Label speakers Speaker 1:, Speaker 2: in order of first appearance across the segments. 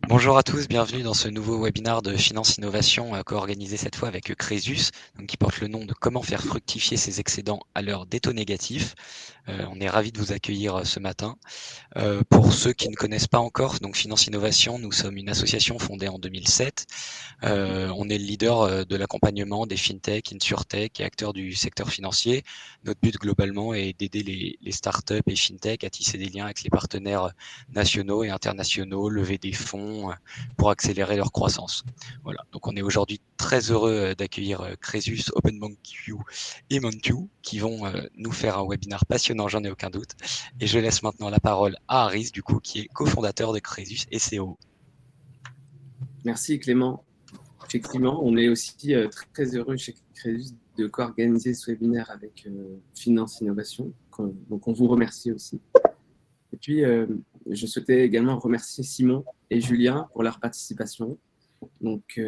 Speaker 1: Bonjour à tous, bienvenue dans ce nouveau webinaire de Finance Innovation co-organisé cette fois avec Crésus, qui porte le nom de Comment faire fructifier ses excédents à l'heure des taux négatifs. On est ravis de vous accueillir ce matin. Pour ceux qui ne connaissent pas encore, donc Finance Innovation, nous sommes une association fondée en 2007. On est le leader de l'accompagnement des fintech, insurtech et acteurs du secteur financier. Notre but globalement est d'aider les startups et fintech à tisser des liens avec les partenaires nationaux et internationaux, lever des fonds pour accélérer leur croissance. Voilà. Donc on est aujourd'hui très heureux d'accueillir Crésus, OpenBankQ et Montu qui vont nous faire un webinaire passionnant, j'en ai aucun doute. Et je laisse maintenant la parole à Aris, du coup, qui est cofondateur de Crésus et CEO.
Speaker 2: Merci Clément. Effectivement, on est aussi très heureux chez Crésus de co-organiser ce webinaire avec Finance Innovation. Donc on vous remercie aussi. Et puis, je souhaitais également remercier Simon et Julien pour leur participation. Donc,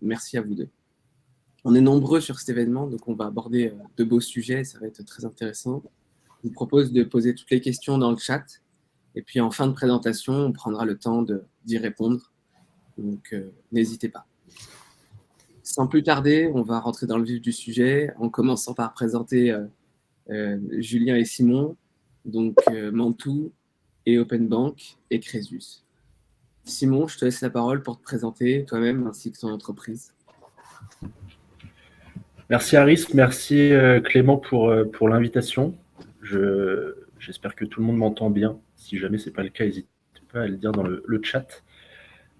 Speaker 2: merci à vous deux. On est nombreux sur cet événement, donc on va aborder de beaux sujets, ça va être très intéressant. Je vous propose de poser toutes les questions dans le chat. Et puis, en fin de présentation, on prendra le temps d'y répondre. Donc, n'hésitez pas. Sans plus tarder, on va rentrer dans le vif du sujet en commençant par présenter Julien et Simon, donc Mantou et OpenBank et Crésus. Simon, je te laisse la parole pour te présenter toi-même ainsi que ton entreprise.
Speaker 3: Merci Aris, merci Clément pour l'invitation. J'espère que tout le monde m'entend bien. Si jamais ce n'est pas le cas, n'hésitez pas à le dire dans le chat.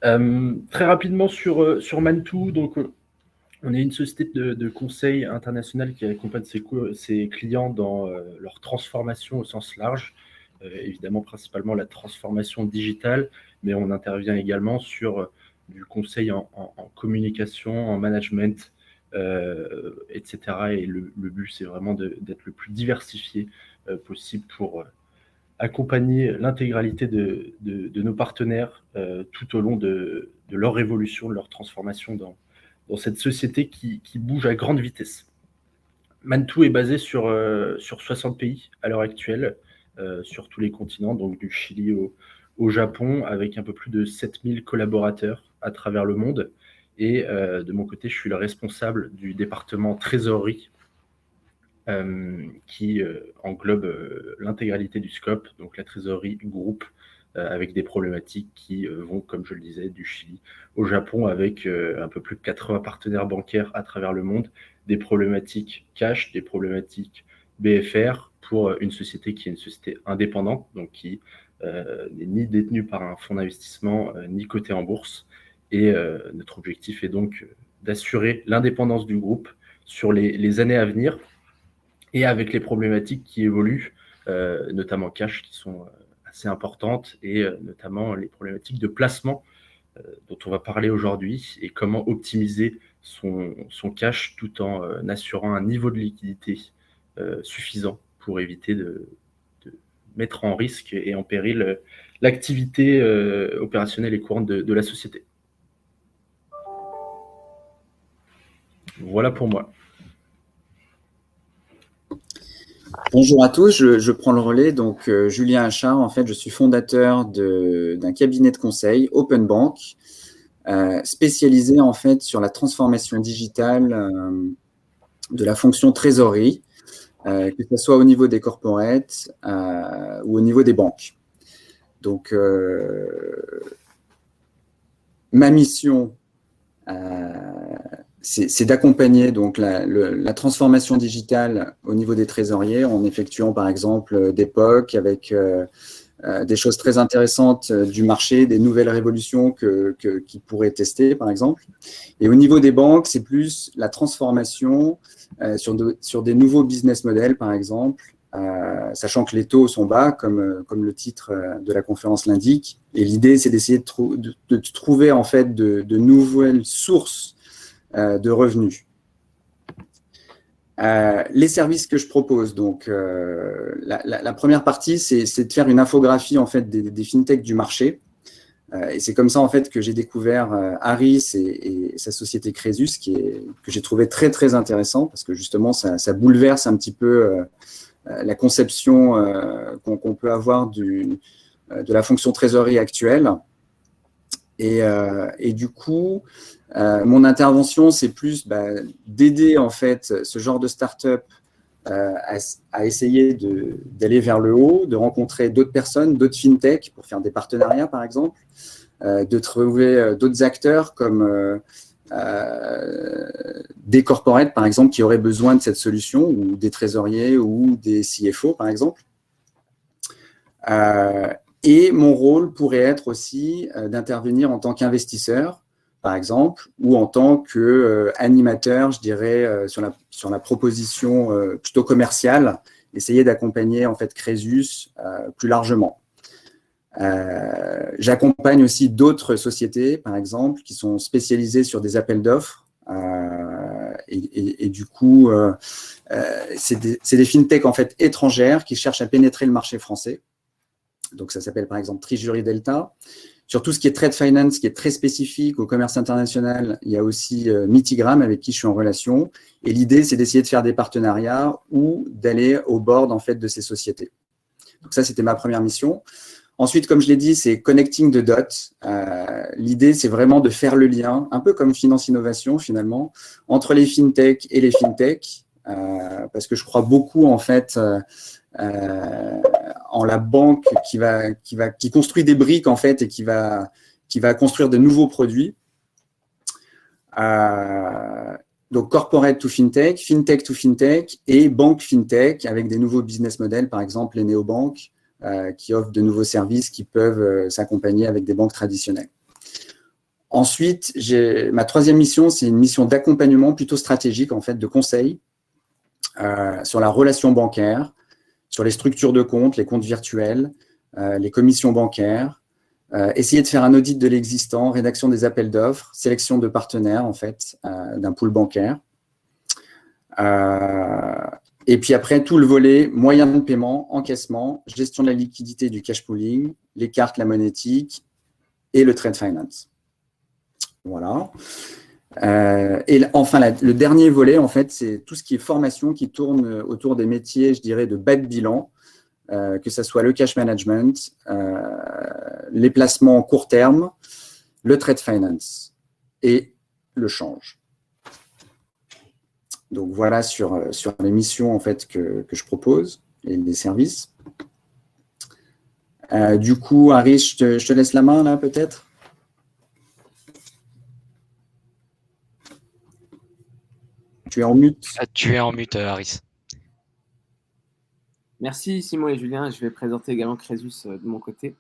Speaker 3: Très rapidement sur Mantou, donc on est une société de conseil international qui accompagne ses clients dans leur transformation au sens large, évidemment principalement la transformation digitale, mais on intervient également sur du conseil en communication, en management, etc. Et le but, c'est vraiment d'être le plus diversifié possible pour accompagner l'intégralité de nos partenaires tout au long de leur évolution, de leur transformation dans cette société qui bouge à grande vitesse. Mantou est basé sur 60 pays à l'heure actuelle, sur tous les continents, donc du Chili au Japon, avec un peu plus de 7000 collaborateurs à travers le monde. Et de mon côté, je suis le responsable du département trésorerie qui englobe l'intégralité du scope, donc la trésorerie groupe, avec des problématiques qui vont, comme je le disais, du Chili au Japon, avec un peu plus de 80 partenaires bancaires à travers le monde, des problématiques cash, des problématiques BFR pour une société qui est une société indépendante, donc qui n'est ni détenue par un fonds d'investissement, ni cotée en bourse. Et notre objectif est donc d'assurer l'indépendance du groupe sur les années à venir, et avec les problématiques qui évoluent, notamment cash, qui sont assez importantes, et notamment les problématiques de placement dont on va parler aujourd'hui, et comment optimiser son cash tout en assurant un niveau de liquidité suffisant pour éviter de mettre en risque et en péril l'activité opérationnelle et courante de la société. Voilà pour moi.
Speaker 4: Bonjour à tous, je prends le relais. Donc, Julien Achard, en fait, je suis fondateur d'un cabinet de conseil, OpenBank, spécialisé en fait sur la transformation digitale de la fonction trésorerie, que ce soit au niveau des corporates ou au niveau des banques. Donc, ma mission, c'est d'accompagner donc la transformation digitale au niveau des trésoriers en effectuant par exemple des POC avec des choses très intéressantes du marché, des nouvelles révolutions qu'ils pourraient tester par exemple. Et au niveau des banques, c'est plus la transformation sur des nouveaux business models par exemple, sachant que les taux sont bas comme le titre de la conférence l'indique. Et l'idée, c'est d'essayer de trouver en fait de nouvelles sources de revenus. Les services que je propose, donc la première partie, c'est de faire une infographie en fait des fintechs du marché. Et c'est comme ça en fait que j'ai découvert Aris et sa société Crésus, que j'ai trouvé très très intéressant parce que justement ça bouleverse un petit peu la conception qu'on peut avoir de la fonction trésorerie actuelle. Et du coup, mon intervention, c'est plus d'aider en fait ce genre de start-up à essayer d'aller vers le haut, de rencontrer d'autres personnes, d'autres fintech pour faire des partenariats par exemple, de trouver d'autres acteurs comme des corporates par exemple qui auraient besoin de cette solution, ou des trésoriers ou des CFO par exemple. Et mon rôle pourrait être aussi d'intervenir en tant qu'investisseur, par exemple, ou en tant qu'animateur, je dirais, sur la proposition plutôt commerciale, essayer d'accompagner en fait Crésus plus largement. J'accompagne aussi d'autres sociétés, par exemple, qui sont spécialisées sur des appels d'offres. Et du coup, c'est des fintechs en fait étrangères qui cherchent à pénétrer le marché français. Donc, ça s'appelle par exemple Trijury Delta. Sur tout ce qui est trade finance, qui est très spécifique au commerce international, il y a aussi Mitigram avec qui je suis en relation. Et l'idée, c'est d'essayer de faire des partenariats ou d'aller au board en fait, de ces sociétés. Donc, ça, c'était ma première mission. Ensuite, comme je l'ai dit, c'est connecting the dots. L'idée, c'est vraiment de faire le lien, un peu comme Finance Innovation finalement, entre les fintechs et les fintechs, parce que je crois beaucoup en fait en la banque qui construit des briques en fait et qui va construire de nouveaux produits. Donc corporate to fintech, fintech to fintech et banque fintech avec des nouveaux business models, par exemple les néobanques qui offrent de nouveaux services qui peuvent s'accompagner avec des banques traditionnelles. Ensuite, ma troisième mission, c'est une mission d'accompagnement plutôt stratégique, en fait, de conseil sur la relation bancaire, sur les structures de comptes, les comptes virtuels, les commissions bancaires, essayer de faire un audit de l'existant, rédaction des appels d'offres, sélection de partenaires, en fait, d'un pool bancaire. Et puis après, tout le volet moyens de paiement, encaissement, gestion de la liquidité et du cash pooling, les cartes, la monétique et le trade finance. Voilà. Et enfin, le dernier volet, en fait, c'est tout ce qui est formation qui tourne autour des métiers, je dirais, de bas de bilan, que ce soit le cash management, les placements court terme, le trade finance et le change. Donc, voilà sur les missions en fait, que je propose et les services. Du coup, Harry, je te laisse la main, là, peut-être. Tu es en mute.
Speaker 1: Tu es en mute, Harris.
Speaker 2: Merci Simon et Julien. Je vais présenter également Crésus de mon côté.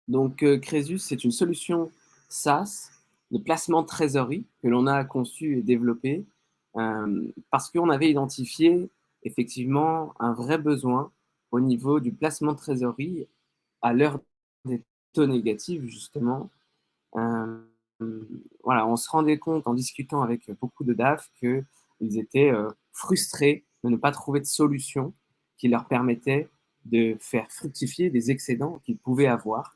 Speaker 2: Donc Crésus, c'est une solution SaaS de placement de trésorerie que l'on a conçue et développée parce qu'on avait identifié effectivement un vrai besoin au niveau du placement de trésorerie à l'heure des taux négatifs, justement. Voilà, on se rendait compte en discutant avec beaucoup de DAF qu'ils étaient frustrés de ne pas trouver de solution qui leur permettait de faire fructifier des excédents qu'ils pouvaient avoir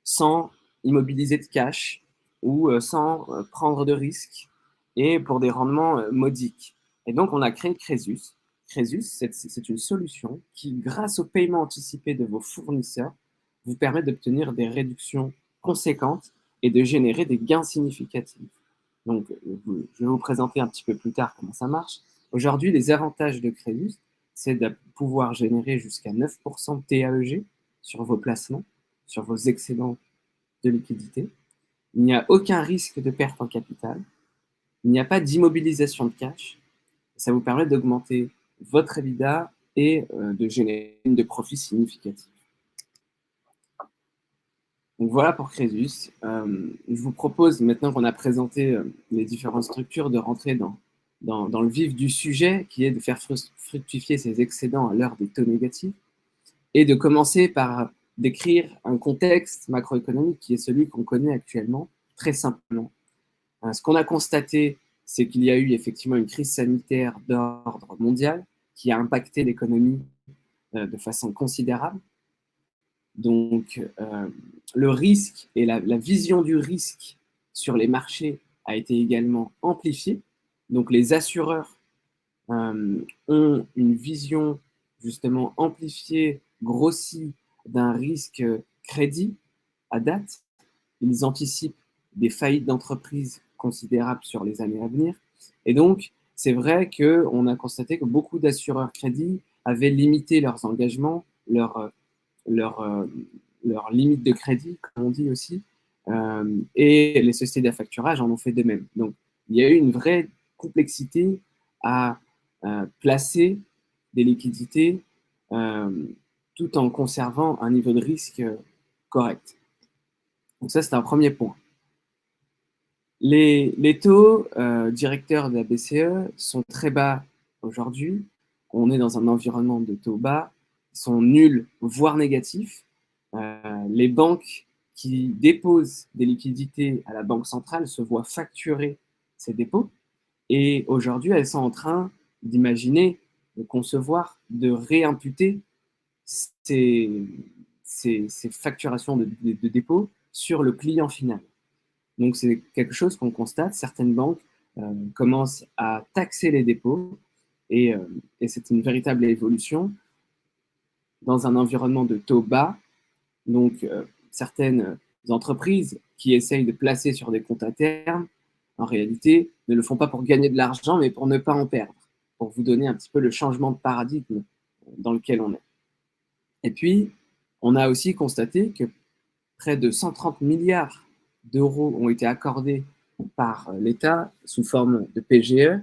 Speaker 2: sans immobiliser de cash ou sans prendre de risques et pour des rendements modiques. Et donc, on a créé Crésus. Crésus, c'est une solution qui, grâce au paiement anticipé de vos fournisseurs, vous permet d'obtenir des réductions conséquentes et de générer des gains significatifs. Donc, je vais vous présenter un petit peu plus tard comment ça marche. Aujourd'hui, les avantages de Crésus, c'est de pouvoir générer jusqu'à 9% de TAEG sur vos placements, sur vos excédents de liquidité. Il n'y a aucun risque de perte en capital. Il n'y a pas d'immobilisation de cash. Ça vous permet d'augmenter votre EBITDA et de générer de profits significatifs. Donc voilà pour Crésus. Je vous propose, maintenant qu'on a présenté les différentes structures, de rentrer dans le vif du sujet, qui est de faire fructifier ces excédents à l'heure des taux négatifs, et de commencer par décrire un contexte macroéconomique qui est celui qu'on connaît actuellement, très simplement. Ce qu'on a constaté, c'est qu'il y a eu effectivement une crise sanitaire d'ordre mondial qui a impacté l'économie de façon considérable. Donc, le risque et la vision du risque sur les marchés a été également amplifiée. Donc, les assureurs ont une vision justement amplifiée, grossie d'un risque crédit à date. ils anticipent des faillites d'entreprises considérables sur les années à venir. Et donc, c'est vrai qu'on a constaté que beaucoup d'assureurs crédits avaient limité leurs engagements, leur limite de crédit, comme on dit aussi, et les sociétés d'affacturage en ont fait de même. Donc, il y a eu une vraie complexité à placer des liquidités tout en conservant un niveau de risque correct. Donc ça, c'est un premier point. Les taux directeurs de la BCE sont très bas aujourd'hui. On est dans un environnement de taux bas. Ils sont nuls, voire négatifs. Les banques qui déposent des liquidités à la Banque centrale se voient facturer ces dépôts. Et aujourd'hui, elles sont en train d'imaginer, de concevoir, de réimputer ces facturations de dépôts sur le client final. Donc, c'est quelque chose qu'on constate. Certaines banques commencent à taxer les dépôts et c'est une véritable évolution dans un environnement de taux bas. Donc, certaines entreprises qui essayent de placer sur des comptes à terme, en réalité, ne le font pas pour gagner de l'argent, mais pour ne pas en perdre, pour vous donner un petit peu le changement de paradigme dans lequel on est. Et puis, on a aussi constaté que près de 130 milliards d'euros ont été accordés par l'État sous forme de PGE.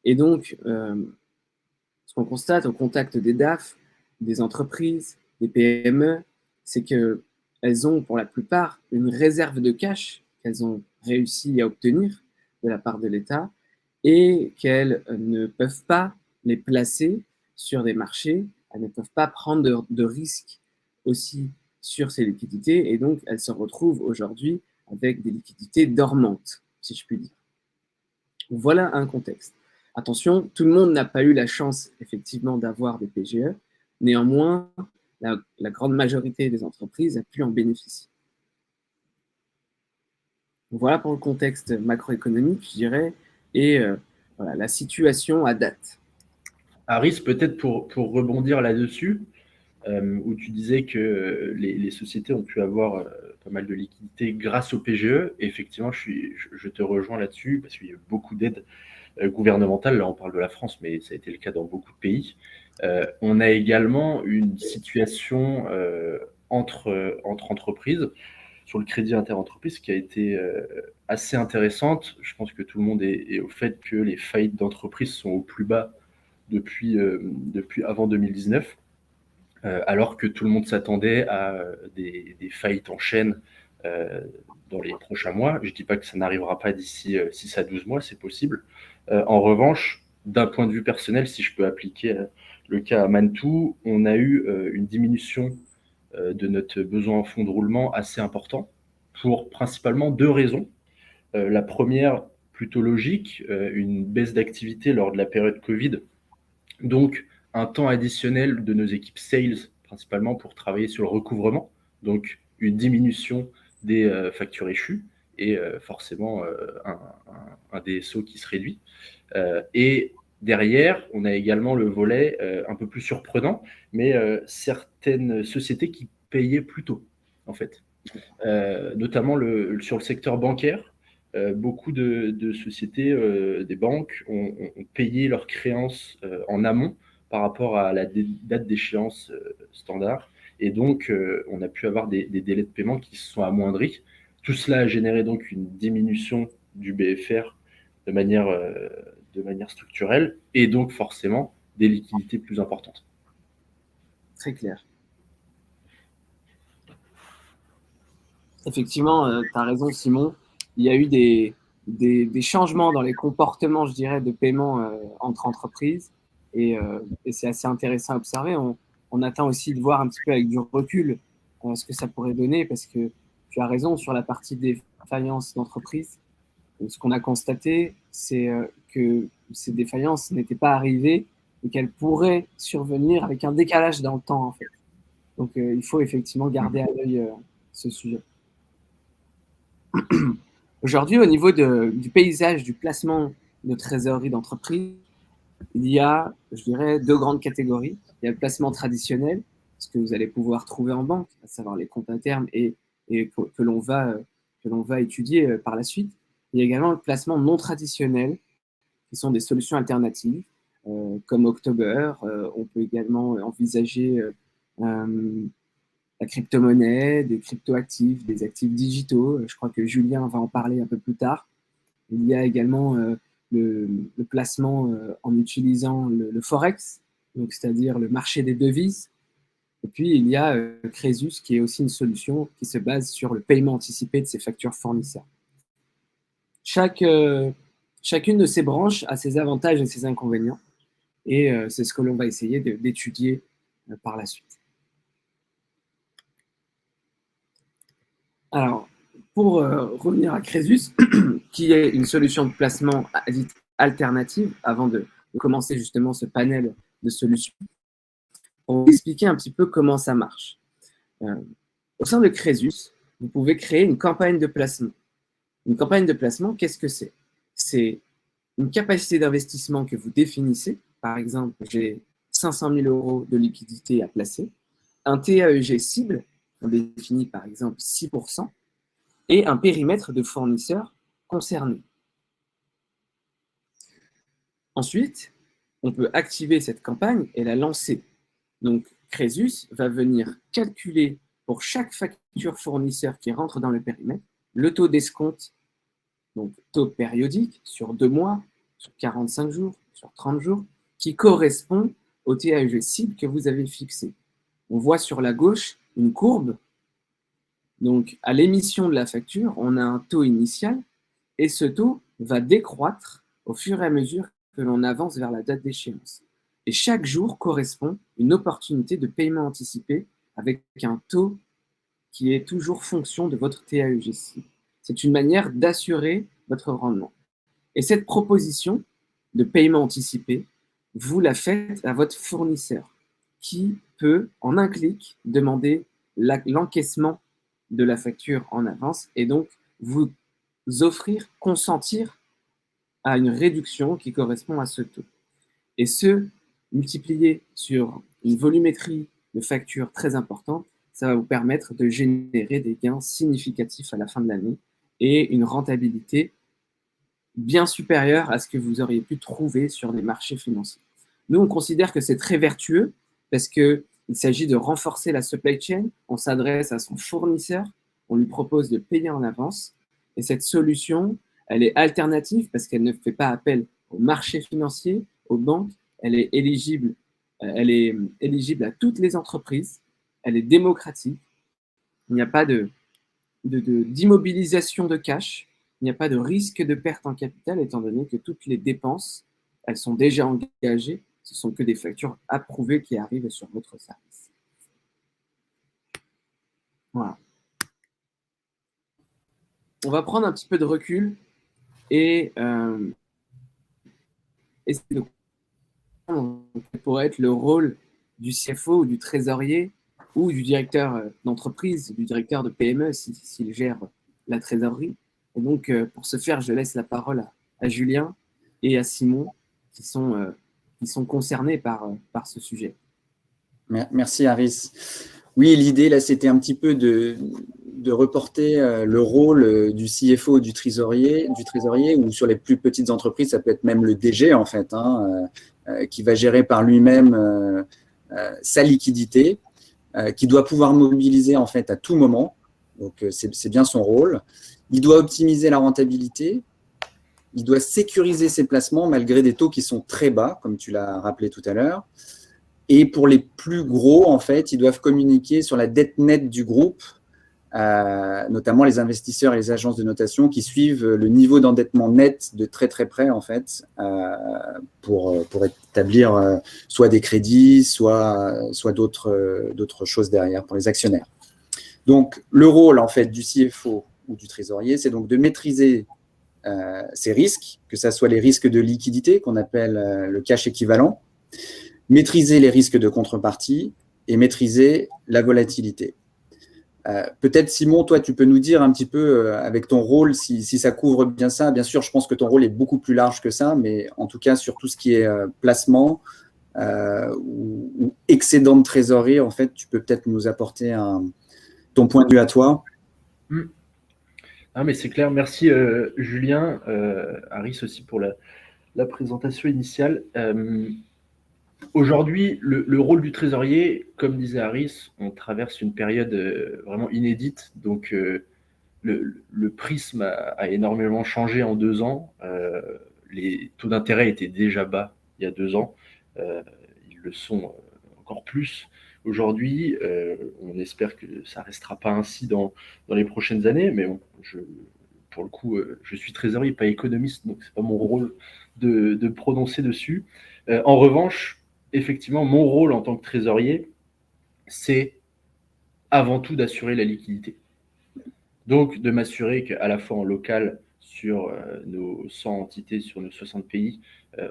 Speaker 2: Et donc, ce qu'on constate au contact des DAF, des entreprises, des PME, c'est qu'elles ont pour la plupart une réserve de cash qu'elles ont réussi à obtenir de la part de l'État et qu'elles ne peuvent pas les placer sur des marchés, elles ne peuvent pas prendre de risques aussi sur ces liquidités et donc elles se retrouvent aujourd'hui avec des liquidités dormantes, si je puis dire. Voilà un contexte. Attention, tout le monde n'a pas eu la chance effectivement d'avoir des PGE, néanmoins, la grande majorité des entreprises a pu en bénéficier. Voilà pour le contexte macroéconomique, je dirais, et voilà, la situation à date.
Speaker 3: Aris, peut-être pour rebondir là-dessus, où tu disais que les sociétés ont pu avoir pas mal de liquidités grâce au PGE. Et effectivement, je te rejoins là-dessus, parce qu'il y a eu beaucoup d'aides gouvernementales. Là, on parle de la France, mais ça a été le cas dans beaucoup de pays. On a également une situation entre entreprises, sur le crédit interentreprise, qui a été assez intéressante. Je pense que tout le monde est au fait que les faillites d'entreprises sont au plus bas depuis avant 2019. Alors que tout le monde s'attendait à des faillites en chaîne dans les prochains mois. Je ne dis pas que ça n'arrivera pas d'ici 6 à 12 mois, c'est possible. En revanche, d'un point de vue personnel, si je peux appliquer le cas à Mantoux, on a eu une diminution de notre besoin en fonds de roulement assez important pour principalement 2 raisons. La première, plutôt logique, une baisse d'activité lors de la période Covid. Donc, un temps additionnel de nos équipes sales, principalement pour travailler sur le recouvrement, donc une diminution des factures échues et forcément un DSO qui se réduit. Et derrière, on a également le volet un peu plus surprenant, mais certaines sociétés qui payaient plus tôt, en fait. Notamment sur le secteur bancaire, beaucoup de sociétés, des banques ont payé leurs créances en amont par rapport à la date d'échéance standard. Et donc, on a pu avoir des délais de paiement qui se sont amoindris. Tout cela a généré donc une diminution du BFR de manière structurelle et donc forcément des liquidités plus importantes.
Speaker 2: Très clair. Effectivement, tu as raison, Simon. Il y a eu des changements dans les comportements, je dirais, de paiement entre entreprises. Et c'est assez intéressant à observer. On attend aussi de voir un petit peu avec du recul ce que ça pourrait donner, parce que tu as raison sur la partie des défaillances d'entreprise. Ce qu'on a constaté, c'est que ces défaillances n'étaient pas arrivées et qu'elles pourraient survenir avec un décalage dans le temps, en fait. Donc, il faut effectivement garder à l'œil ce sujet. Aujourd'hui, au niveau du paysage du placement de trésorerie d'entreprise, il y a, je dirais, 2 grandes catégories. Il y a le placement traditionnel, ce que vous allez pouvoir trouver en banque, à savoir les comptes à terme et que l'on va que l'on va étudier par la suite. Il y a également le placement non traditionnel, qui sont des solutions alternatives, comme October. On peut également envisager la crypto-monnaie, des crypto-actifs, des actifs digitaux. Je crois que Julien va en parler un peu plus tard. Il y a également le placement en utilisant le Forex, donc c'est-à-dire le marché des devises. Et puis, il y a Crésus, qui est aussi une solution qui se base sur le paiement anticipé de ses factures fournisseurs. Chacune de ces branches a ses avantages et ses inconvénients. Et c'est ce que l'on va essayer d'étudier par la suite. Alors, pour revenir à Crésus, qui est une solution de placement dite alternative, avant de commencer justement ce panel de solutions, on va expliquer un petit peu comment ça marche. Au sein de Crésus, vous pouvez créer une campagne de placement. Une campagne de placement, qu'est-ce que c'est? C'est une capacité d'investissement que vous définissez. Par exemple, j'ai 500 000 € de liquidité à placer. Un TAEG cible, on définit par exemple 6%, et un périmètre de fournisseurs concernés. Ensuite, on peut activer cette campagne et la lancer. Donc, Crésus va venir calculer pour chaque facture fournisseur qui rentre dans le périmètre le taux d'escompte, donc taux périodique sur 2 mois, sur 45 jours, sur 30 jours, qui correspond au TAEG cible que vous avez fixé. On voit sur la gauche une courbe. Donc, à l'émission de la facture, on a un taux initial et ce taux va décroître au fur et à mesure que l'on avance vers la date d'échéance. Et chaque jour correspond une opportunité de paiement anticipé avec un taux qui est toujours fonction de votre TAEG cible. C'est une manière d'assurer votre rendement. Et cette proposition de paiement anticipé, vous la faites à votre fournisseur qui peut, en un clic, demander l'encaissement de la facture en avance et donc vous offrir, consentir à une réduction qui correspond à ce taux. Et ce, multiplié sur une volumétrie de factures très importante, ça va vous permettre de générer des gains significatifs à la fin de l'année et une rentabilité bien supérieure à ce que vous auriez pu trouver sur les marchés financiers. Nous, on considère que c'est très vertueux parce qu'il s'agit de renforcer la supply chain, on s'adresse à son fournisseur, on lui propose de payer en avance et cette solution, elle est alternative parce qu'elle ne fait pas appel au marché financier, aux banques, elle est éligible à toutes les entreprises, elle est démocratique, il n'y a pas d'immobilisation de cash, il n'y a pas de risque de perte en capital étant donné que toutes les dépenses, elles sont déjà engagées, ce sont que des factures approuvées qui arrivent sur votre service. Voilà. On va prendre un petit peu de recul et essayer de comprendre quel pourrait être le rôle du CFO ou du trésorier ou du directeur d'entreprise, du directeur de PME s'il gère la trésorerie. Et donc, pour ce faire, je laisse la parole à Julien et à Simon qui sont concernés par ce sujet.
Speaker 4: Merci, Haris. Oui, l'idée, là, c'était un petit peu de reporter le rôle du CFO, du trésorier, ou sur les plus petites entreprises, ça peut être même le DG, en fait, qui va gérer par lui-même sa liquidité, qui doit pouvoir mobiliser, en fait, à tout moment. Donc, c'est bien son rôle. Il doit optimiser la rentabilité. Il doit sécuriser ses placements malgré des taux qui sont très bas, comme tu l'as rappelé tout à l'heure. Et pour les plus gros, en fait, ils doivent communiquer sur la dette nette du groupe, notamment les investisseurs et les agences de notation qui suivent le niveau d'endettement net de très très près, en fait, pour établir soit des crédits, soit d'autres choses derrière pour les actionnaires. Donc, le rôle, en fait, du CFO ou du trésorier, c'est donc de maîtriser ces risques, que ce soit les risques de liquidité, qu'on appelle le cash équivalent, maîtriser les risques de contrepartie et maîtriser la volatilité. Peut-être, Simon, toi, tu peux nous dire un petit peu, avec ton rôle, si ça couvre bien ça. Bien sûr, je pense que ton rôle est beaucoup plus large que ça, mais en tout cas, sur tout ce qui est placement ou excédent de trésorerie, en fait, tu peux peut-être nous apporter ton point de vue à toi.
Speaker 3: Ah, mais c'est clair. Merci Julien, Aris aussi pour la présentation initiale. Aujourd'hui, le rôle du trésorier, comme disait Aris, on traverse une période vraiment inédite. Donc, le prisme a énormément changé en 2 ans. Les taux d'intérêt étaient déjà bas il y a 2 ans. Ils le sont encore plus aujourd'hui. On espère que ça ne restera pas ainsi dans les prochaines années, mais pour le coup, je suis trésorier, pas économiste, donc ce n'est pas mon rôle de prononcer dessus. En revanche, effectivement, mon rôle en tant que trésorier, c'est avant tout d'assurer la liquidité. Donc, de m'assurer qu'à la fois en local, sur nos 100 entités, sur nos 60 pays,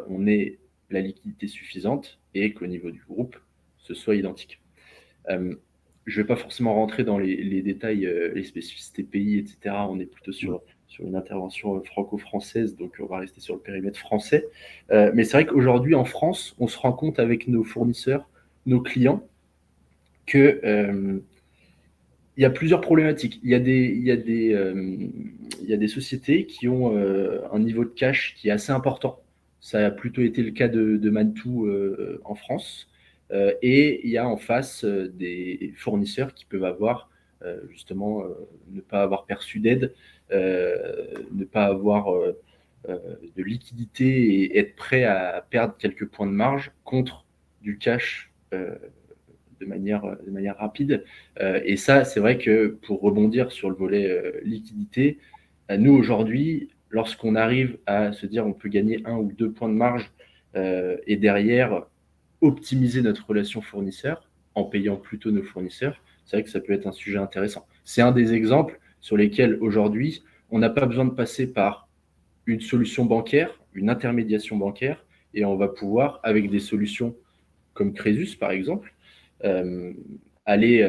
Speaker 3: on ait la liquidité suffisante et qu'au niveau du groupe, ce soit identique. Je ne vais pas forcément rentrer dans les détails, les spécificités pays, etc. On est plutôt sur une intervention franco-française, donc on va rester sur le périmètre français. Mais c'est vrai qu'aujourd'hui, en France, on se rend compte avec nos fournisseurs, nos clients, que il y a plusieurs problématiques. Il y a des sociétés qui ont un niveau de cash qui est assez important. Ça a plutôt été le cas de Mantoux en France. Et il y a en face des fournisseurs qui peuvent avoir justement ne pas avoir perçu d'aide, ne pas avoir de liquidité et être prêt à perdre quelques points de marge contre du cash de manière rapide. Et ça, c'est vrai que pour rebondir sur le volet liquidité, nous aujourd'hui, lorsqu'on arrive à se dire on peut gagner 1 ou 2 points de marge et derrière optimiser notre relation fournisseur en payant plutôt nos fournisseurs, c'est vrai que ça peut être un sujet intéressant. C'est un des exemples sur lesquels aujourd'hui, on n'a pas besoin de passer par une solution bancaire, une intermédiation bancaire, et on va pouvoir, avec des solutions comme Crésus par exemple, aller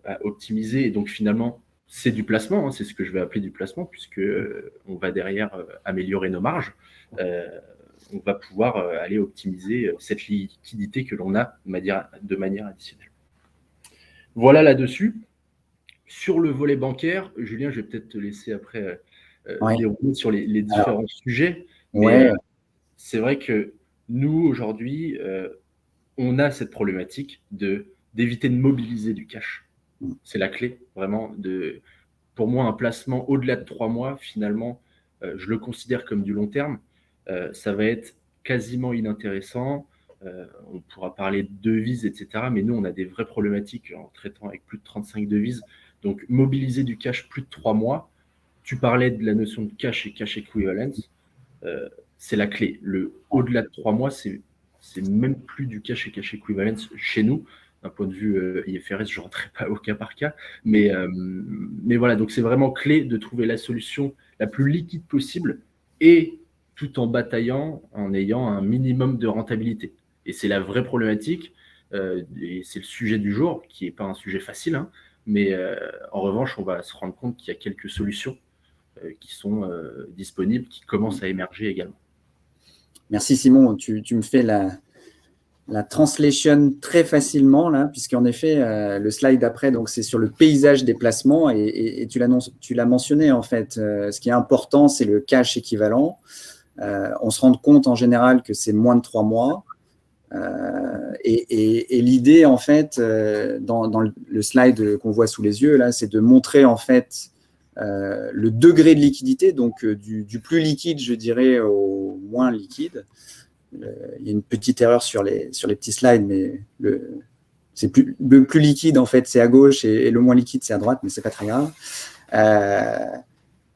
Speaker 3: à optimiser. Et donc finalement, c'est du placement, hein, c'est ce que je vais appeler du placement, puisque on va derrière améliorer nos marges. On va pouvoir aller optimiser cette liquidité que l'on a de manière additionnelle. Voilà là-dessus. Sur le volet bancaire, Julien, je vais peut-être te laisser après dérouler sur les différents sujets. Mais c'est vrai que nous, aujourd'hui, on a cette problématique d'éviter de mobiliser du cash. C'est la clé, vraiment. Pour moi, un placement au-delà de 3 mois, finalement, je le considère comme du long terme. Ça va être quasiment inintéressant. On pourra parler de devises, etc. Mais nous, on a des vraies problématiques en traitant avec plus de 35 devises. Donc, mobiliser du cash plus de 3 mois, tu parlais de la notion de cash et cash equivalence, c'est la clé. Au-delà de 3 mois, c'est même plus du cash et cash equivalence chez nous. D'un point de vue IFRS, je ne rentrerai pas au cas par cas. Mais voilà, donc c'est vraiment clé de trouver la solution la plus liquide possible et tout en bataillant, en ayant un minimum de rentabilité. Et c'est la vraie problématique, et c'est le sujet du jour, qui n'est pas un sujet facile, hein, mais en revanche, on va se rendre compte qu'il y a quelques solutions qui sont disponibles, qui commencent à émerger également.
Speaker 4: Merci Simon, tu me fais la translation très facilement, là, puisqu'en effet, le slide d'après, c'est sur le paysage des placements, et tu l'as mentionné, en fait. Ce qui est important, c'est le cash équivalent. On se rend compte en général que c'est moins de 3 mois. Et l'idée, en fait, dans le slide qu'on voit sous les yeux, là, c'est de montrer, en fait, le degré de liquidité, donc du plus liquide, je dirais, au moins liquide. Il y a une petite erreur sur les petits slides, mais le plus liquide, en fait, c'est à gauche, et le moins liquide, c'est à droite, mais ce n'est pas très grave.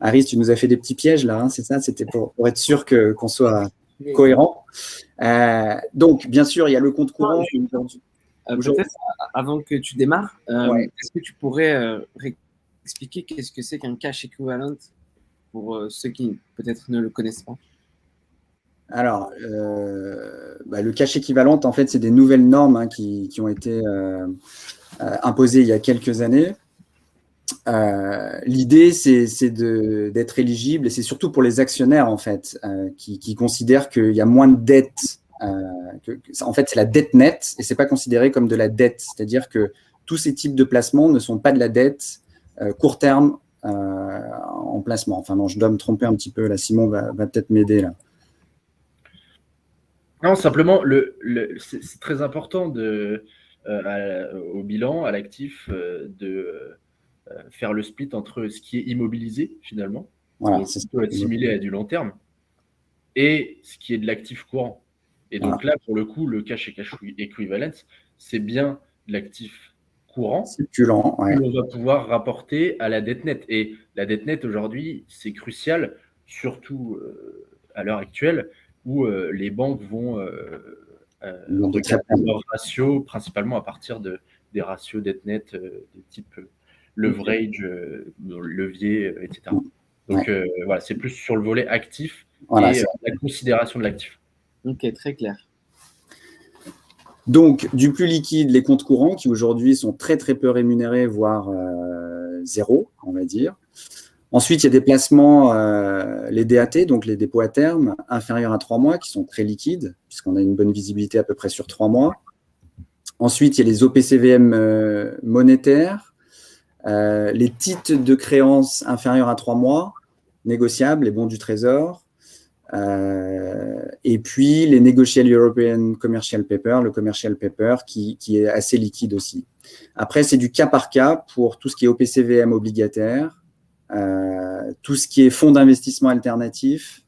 Speaker 4: Aris, tu nous as fait des petits pièges, là, hein, c'est ça? C'était pour être sûr qu'on soit cohérent. Donc, bien sûr, il y a le compte courant.
Speaker 2: Peut-être, avant que tu démarres, est-ce que tu pourrais expliquer qu'est-ce que c'est qu'un cash equivalent pour ceux qui peut-être ne le connaissent pas?
Speaker 4: Alors, le cash équivalent, en fait, c'est des nouvelles normes, hein, qui ont été imposées il y a quelques années. L'idée, c'est d'être éligible, et c'est surtout pour les actionnaires, en fait, qui considèrent qu'il y a moins de dettes. En fait, c'est la dette nette, et ce n'est pas considéré comme de la dette. C'est-à-dire que tous ces types de placements ne sont pas de la dette court terme en placement. Enfin, non, je dois me tromper un petit peu. Là, Simon va peut-être m'aider là.
Speaker 3: Non, simplement, c'est très important au bilan, à l'actif, de faire le split entre ce qui est immobilisé, finalement,
Speaker 4: Voilà,
Speaker 3: qui peut être assimilé à du long terme, et ce qui est de l'actif courant. Et donc là, pour le coup, le cash et cash equivalence, c'est bien de l'actif courant
Speaker 4: circulant, ouais.
Speaker 3: qu'on va pouvoir rapporter à la dette nette. Et la dette nette, aujourd'hui, c'est crucial, surtout à l'heure actuelle, où les banques vont regarder leurs ratios, principalement à partir des ratios dette nette de type leverage, levier, etc. Donc voilà, c'est plus sur le volet actif et la considération de l'actif.
Speaker 2: Ok, très clair.
Speaker 4: Donc, du plus liquide, les comptes courants qui aujourd'hui sont très très peu rémunérés, voire zéro, on va dire. Ensuite, il y a des placements, les DAT, donc les dépôts à terme, inférieurs à 3 mois, qui sont très liquides, puisqu'on a une bonne visibilité à peu près sur 3 mois. Ensuite, il y a les OPCVM monétaires, les titres de créances inférieurs à 3 mois, négociables, les bons du Trésor, et puis les Negotiable European Commercial Paper, le Commercial Paper qui est assez liquide aussi. Après, c'est du cas par cas pour tout ce qui est OPCVM obligataire, tout ce qui est fonds d'investissement alternatifs,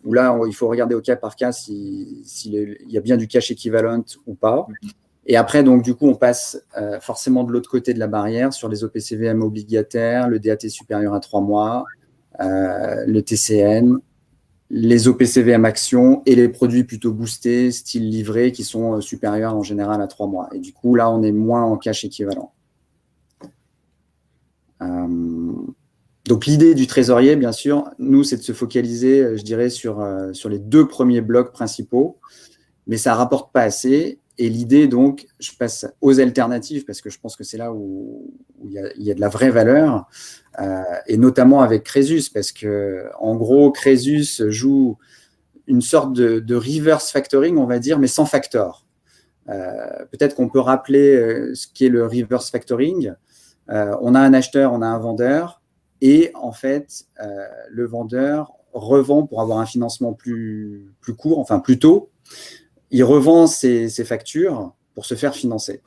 Speaker 4: où là, il faut regarder au cas par cas s'il y a bien du cash équivalent ou pas. Et après, donc, du coup, on passe forcément de l'autre côté de la barrière sur les OPCVM obligataires, le DAT supérieur à 3 mois, le TCN, les OPCVM actions et les produits plutôt boostés, style livret, qui sont supérieurs en général à 3 mois. Et du coup, là, on est moins en cash équivalent. Donc, l'idée du trésorier, bien sûr, nous, c'est de se focaliser, je dirais, sur les 2 premiers blocs principaux, mais ça ne rapporte pas assez. Et l'idée, donc, je passe aux alternatives, parce que je pense que c'est là où il y a de la vraie valeur, et notamment avec Crésus, parce que, en gros, Crésus joue une sorte de reverse factoring, on va dire, mais sans factor. Peut-être qu'on peut rappeler ce qu'est le reverse factoring. On a un acheteur, on a un vendeur, et en fait, le vendeur revend pour avoir un financement plus court, enfin plus tôt. Il revend ses factures pour se faire financer.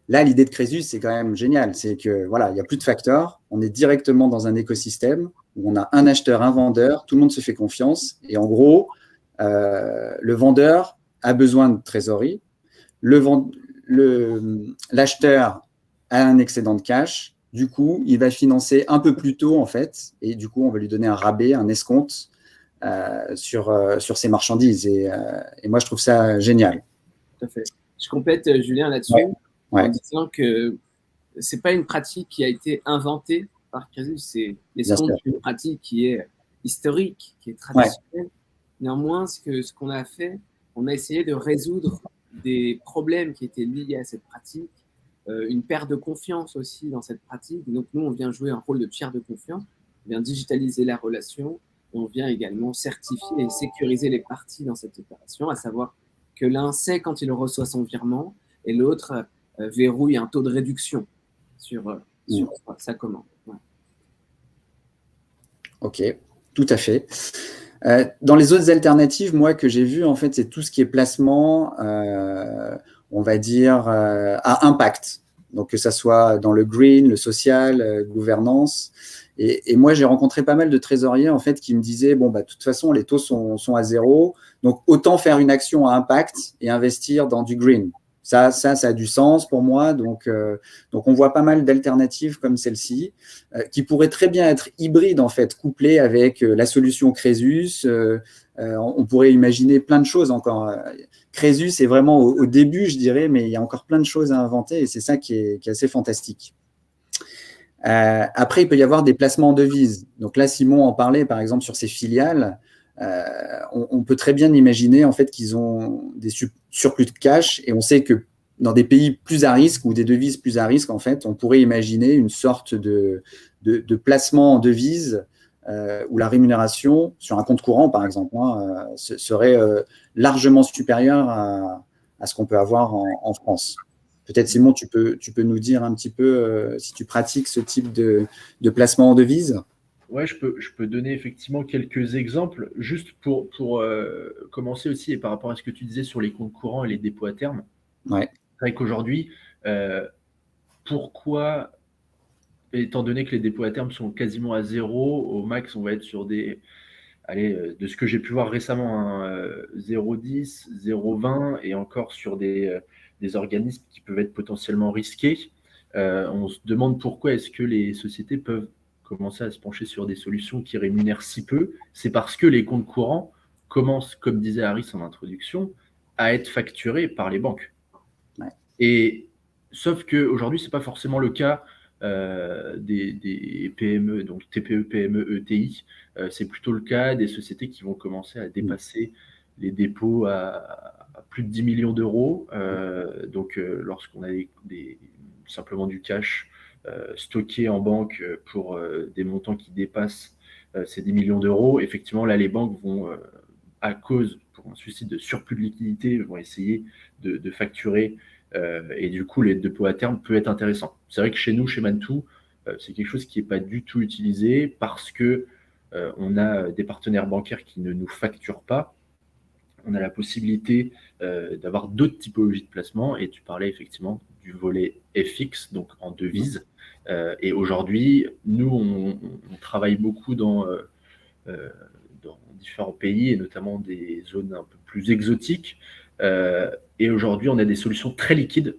Speaker 4: Là, l'idée de Crésus, c'est quand même génial. C'est que voilà, il n'y a plus de facteurs. On est directement dans un écosystème où on a un acheteur, un vendeur, tout le monde se fait confiance. Et en gros, le vendeur a besoin de trésorerie. L'acheteur a un excédent de cash. Du coup, il va financer un peu plus tôt, en fait. Et du coup, on va lui donner un rabais, un escompte sur ces marchandises. Et moi, je trouve ça génial.
Speaker 2: Tout à fait. Je complète, Julien, là-dessus, en disant que ce n'est pas une pratique qui a été inventée par Crésus, c'est une pratique qui est historique, qui est traditionnelle. Néanmoins, ce qu'on a fait, on a essayé de résoudre des problèmes qui étaient liés à cette pratique, une perte de confiance aussi dans cette pratique. Donc, nous, on vient jouer un rôle de tiers de confiance, on vient digitaliser la relation, on vient également certifier et sécuriser les parties dans cette opération, à savoir que l'un sait quand il reçoit son virement et l'autre verrouille un taux de réduction sur sa commande. Ouais.
Speaker 4: Ok, tout à fait. Dans les autres alternatives, moi, que j'ai vu, en fait, c'est tout ce qui est placement, on va dire, à impact. Donc, que ça soit dans le green, le social, gouvernance. Et moi, j'ai rencontré pas mal de trésoriers, en fait, qui me disaient, bon, bah, de toute façon, les taux sont à 0. Donc, autant faire une action à impact et investir dans du green. Ça a du sens pour moi. Donc on voit pas mal d'alternatives comme celle-ci qui pourraient très bien être hybrides, en fait, couplées avec la solution Crésus. On pourrait imaginer plein de choses encore. Crésus est vraiment au début, je dirais, mais il y a encore plein de choses à inventer et c'est ça qui est assez fantastique. Après, il peut y avoir des placements en devises. Donc là, Simon en parlait, par exemple, sur ses filiales. On peut très bien imaginer en fait qu'ils ont des surplus de cash et on sait que dans des pays plus à risque ou des devises plus à risque, en fait, on pourrait imaginer une sorte de placement en devises où la rémunération sur un compte courant, par exemple, serait largement supérieure à ce qu'on peut avoir en France. Peut-être, Simon, tu peux nous dire un petit peu si tu pratiques ce type de placement en devise.
Speaker 3: Ouais, je peux donner effectivement quelques exemples, juste pour commencer aussi, et par rapport à ce que tu disais sur les comptes courants et les dépôts à terme.
Speaker 4: Ouais.
Speaker 3: C'est vrai qu'aujourd'hui, pourquoi, étant donné que les dépôts à terme sont quasiment à zéro, au max, on va être sur de ce que j'ai pu voir récemment, 0,10, 0,20, et encore sur des organismes qui peuvent être potentiellement risqués. On se demande pourquoi est-ce que les sociétés peuvent commencer à se pencher sur des solutions qui rémunèrent si peu. C'est parce que les comptes courants commencent, comme disait Harris en introduction, à être facturés par les banques.
Speaker 4: Ouais.
Speaker 3: Et sauf qu'aujourd'hui, ce n'est pas forcément le cas des PME, donc TPE, PME, ETI. C'est plutôt le cas des sociétés qui vont commencer à dépasser les dépôts à plus de 10 millions d'euros. Lorsqu'on a simplement du cash stocké en banque pour des montants qui dépassent ces 10 millions d'euros, effectivement, là, les banques vont, à cause, pour un souci de surplus de liquidité, vont essayer de facturer, et du coup, les dépôts à terme peut être intéressant. C'est vrai que chez nous, chez Mantoux, c'est quelque chose qui n'est pas du tout utilisé parce que on a des partenaires bancaires qui ne nous facturent pas. On a la possibilité d'avoir d'autres typologies de placement, et tu parlais effectivement du volet FX, donc en devise. Et aujourd'hui, nous, on travaille beaucoup dans différents pays, et notamment des zones un peu plus exotiques. Et aujourd'hui, on a des solutions très liquides.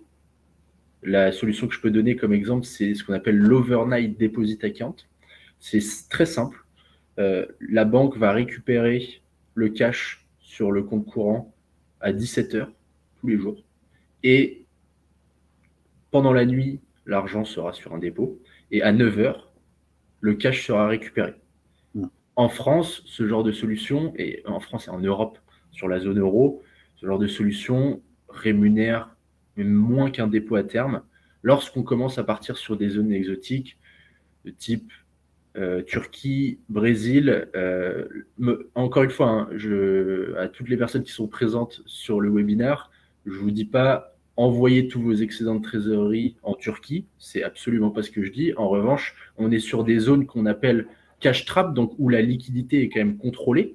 Speaker 3: La solution que je peux donner comme exemple, c'est ce qu'on appelle l'Overnight Deposit Account. C'est très simple. La banque va récupérer le cash sur le compte courant à 17h tous les jours. Et pendant la nuit, l'argent sera sur un dépôt. Et à 9h, le cash sera récupéré. En France, ce genre de solution, et en France et en Europe, sur la zone euro, ce genre de solution rémunère même moins qu'un dépôt à terme. Lorsqu'on commence à partir sur des zones exotiques de type Turquie, Brésil, encore une fois, à toutes les personnes qui sont présentes sur le webinaire, je ne vous dis pas envoyez tous vos excédents de trésorerie en Turquie, c'est absolument pas ce que je dis. En revanche, on est sur des zones qu'on appelle cash trap, donc où la liquidité est quand même contrôlée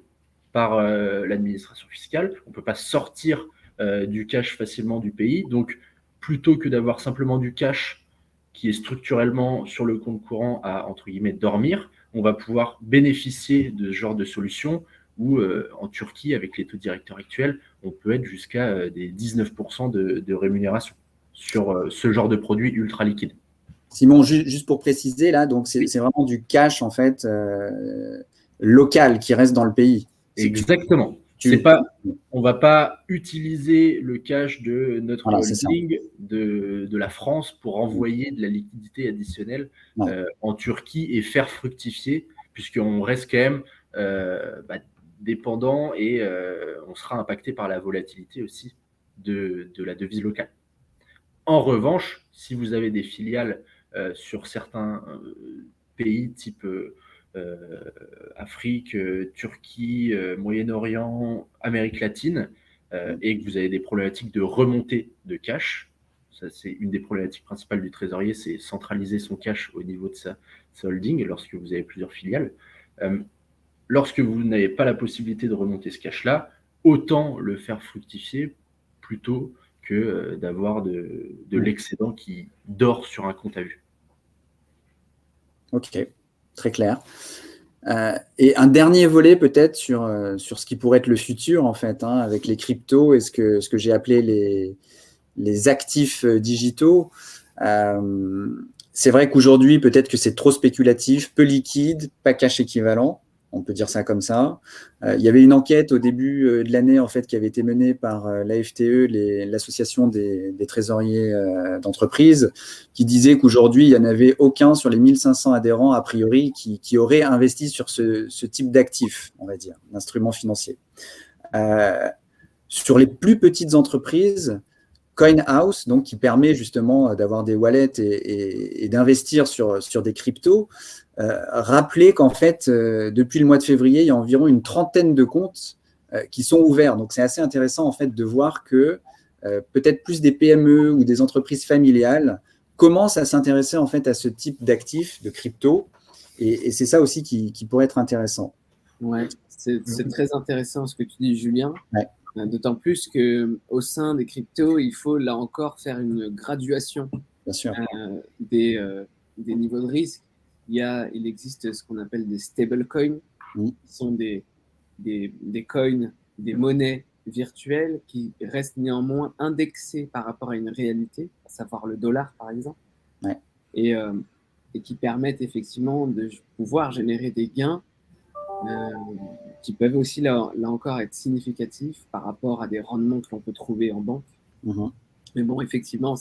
Speaker 3: par l'administration fiscale. On ne peut pas sortir du cash facilement du pays. Donc, plutôt que d'avoir simplement du cash qui est structurellement sur le compte courant à, entre guillemets, dormir, on va pouvoir bénéficier de ce genre de solution où, en Turquie, avec les taux directeurs actuels, on peut être jusqu'à des 19% de rémunération sur ce genre de produit ultra liquide.
Speaker 4: Simon, juste pour préciser, là, donc c'est vraiment du cash, en fait, local qui reste dans le pays.
Speaker 3: Exactement. On ne va pas utiliser le cash de notre holding de la France pour envoyer de la liquidité additionnelle en Turquie et faire fructifier, puisqu'on reste quand même dépendant et on sera impacté par la volatilité aussi de la devise locale. En revanche, si vous avez des filiales sur certains pays type Afrique, Turquie, Moyen-Orient, Amérique latine, et que vous avez des problématiques de remontée de cash, ça c'est une des problématiques principales du trésorier, c'est centraliser son cash au niveau de sa holding lorsque vous avez plusieurs filiales. Lorsque vous n'avez pas la possibilité de remonter ce cash-là, autant le faire fructifier plutôt que d'avoir de l'excédent qui dort sur un compte à vue.
Speaker 4: Ok, très clair. Et un dernier volet peut-être sur ce qui pourrait être le futur en fait, avec les cryptos et ce que j'ai appelé les actifs digitaux. C'est vrai qu'aujourd'hui peut-être que c'est trop spéculatif, peu liquide, pas cash équivalent. On peut dire ça comme ça. Il y avait une enquête au début de l'année en fait qui avait été menée par l'AFTE, l'association des trésoriers d'entreprise, qui disait qu'aujourd'hui il n'y en avait aucun sur les 1500 adhérents a priori qui auraient investi sur ce type d'actifs, on va dire, d'instruments financiers. Sur les plus petites entreprises, CoinHouse, donc qui permet justement d'avoir des wallets et d'investir sur des cryptos, rappelez qu'en fait, depuis le mois de février, il y a environ une trentaine de comptes qui sont ouverts. Donc, c'est assez intéressant en fait de voir que peut-être plus des PME ou des entreprises familiales commencent à s'intéresser en fait à ce type d'actifs, de crypto. Et c'est ça aussi qui pourrait être intéressant.
Speaker 2: Ouais, c'est très intéressant ce que tu dis, Julien.
Speaker 4: Ouais.
Speaker 2: D'autant plus qu'au sein des cryptos, il faut là encore faire une graduation
Speaker 4: Bien sûr.
Speaker 2: des niveaux de risque. Il existe ce qu'on appelle des stablecoins, qui sont des coins, des monnaies virtuelles qui restent néanmoins indexées par rapport à une réalité, à savoir le dollar par exemple,
Speaker 4: Ouais.
Speaker 2: et qui permettent effectivement de pouvoir générer des gains qui peuvent aussi là encore être significatifs par rapport à des rendements que l'on peut trouver en banque. Mais bon, effectivement,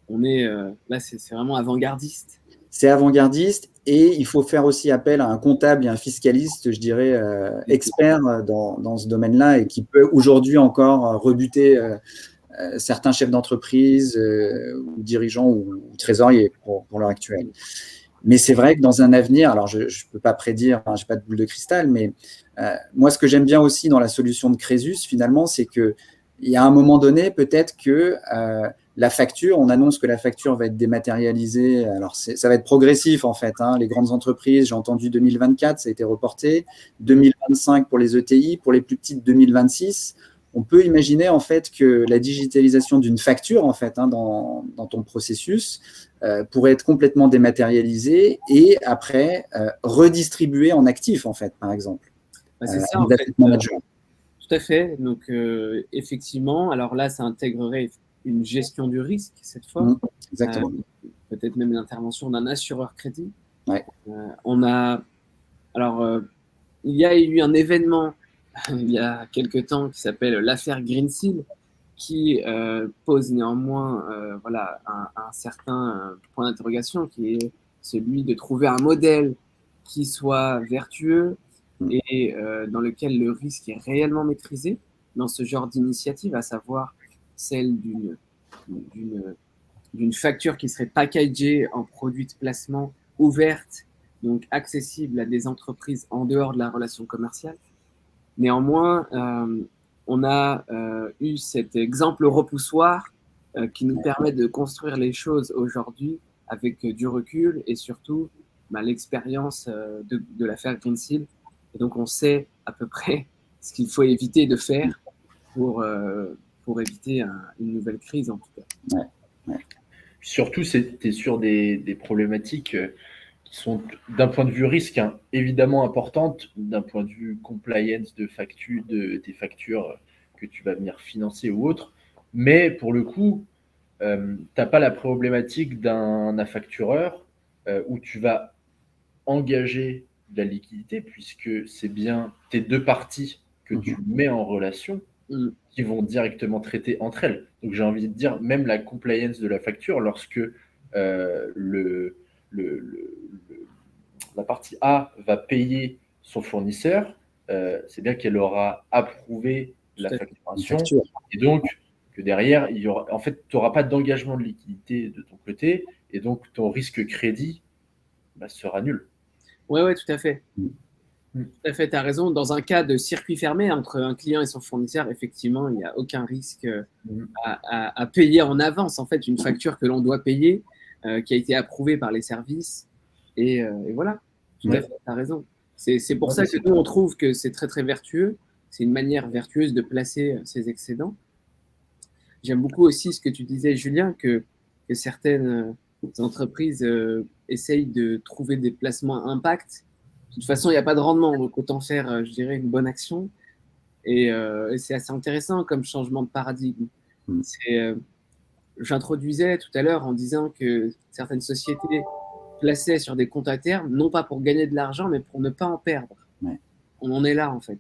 Speaker 2: là, c'est vraiment avant-gardiste.
Speaker 4: C'est avant-gardiste et il faut faire aussi appel à un comptable et un fiscaliste, je dirais, expert dans ce domaine-là et qui peut aujourd'hui encore rebuter certains chefs d'entreprise ou dirigeants ou trésoriers pour l'heure actuelle. Mais c'est vrai que dans un avenir, alors je ne peux pas prédire, je n'ai pas de boule de cristal, mais moi, ce que j'aime bien aussi dans la solution de Crésus, finalement, c'est qu'il y a un moment donné, peut-être que la facture, on annonce que la facture va être dématérialisée. Alors, ça va être progressif, en fait. Les grandes entreprises, j'ai entendu 2024, ça a été reporté. 2025 pour les ETI, pour les plus petites, 2026. On peut imaginer, en fait, que la digitalisation d'une facture, en fait, dans ton processus, pourrait être complètement dématérialisée et après redistribuée en actifs, en fait, par exemple.
Speaker 2: C'est ça, en fait. Tout à fait. Donc, effectivement, alors là, ça intégrerait une gestion du risque, cette fois.
Speaker 4: Exactement.
Speaker 2: Peut-être même l'intervention d'un assureur crédit.
Speaker 4: Ouais.
Speaker 2: Il y a eu un événement il y a quelques temps qui s'appelle l'affaire Greensill, qui pose néanmoins un certain point d'interrogation, qui est celui de trouver un modèle qui soit vertueux et dans lequel le risque est réellement maîtrisé dans ce genre d'initiative, à savoir celle d'une facture qui serait packagée en produit de placement ouverte, donc accessible à des entreprises en dehors de la relation commerciale. Néanmoins, on a eu cet exemple repoussoir qui nous permet de construire les choses aujourd'hui avec du recul et surtout l'expérience de l'affaire Greensill. Et donc, on sait à peu près ce qu'il faut éviter de faire pour éviter une nouvelle crise, en tout cas.
Speaker 3: Ouais. Surtout, tu es sur des problématiques qui sont, d'un point de vue risque, évidemment importantes, d'un point de vue compliance de tes factures que tu vas venir financer ou autre. Mais pour le coup, tu n'as pas la problématique d'un affactureur où tu vas engager de la liquidité, puisque c'est bien tes deux parties que tu mets en relation qui vont directement traiter entre elles. Donc j'ai envie de dire, même la compliance de la facture, lorsque la partie A va payer son fournisseur, c'est bien qu'elle aura approuvé la facturation. Et donc, que derrière, en fait, tu n'auras pas d'engagement de liquidité de ton côté. Et donc, ton risque crédit sera nul.
Speaker 2: Oui, tout à fait. Tout à fait, tu as raison. Dans un cas de circuit fermé entre un client et son fournisseur, effectivement, il n'y a aucun risque à payer en avance, en fait, une facture que l'on doit payer, qui a été approuvée par les services. Et voilà, tout à fait, tu as raison. C'est pour ça que nous, on trouve que c'est très, très vertueux. C'est une manière vertueuse de placer ces excédents. J'aime beaucoup aussi ce que tu disais, Julien, que certaines entreprises essayent de trouver des placements à impact. De toute façon, il n'y a pas de rendement, donc autant faire, je dirais, une bonne action. Et c'est assez intéressant comme changement de paradigme. J'introduisais tout à l'heure en disant que certaines sociétés plaçaient sur des comptes à terme, non pas pour gagner de l'argent, mais pour ne pas en perdre. On en est là, en fait.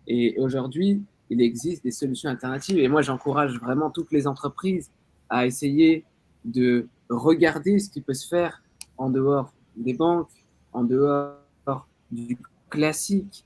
Speaker 2: Et aujourd'hui, il existe des solutions alternatives. Et moi, j'encourage vraiment toutes les entreprises à essayer de regarder ce qui peut se faire en dehors des banques, en dehors du classique,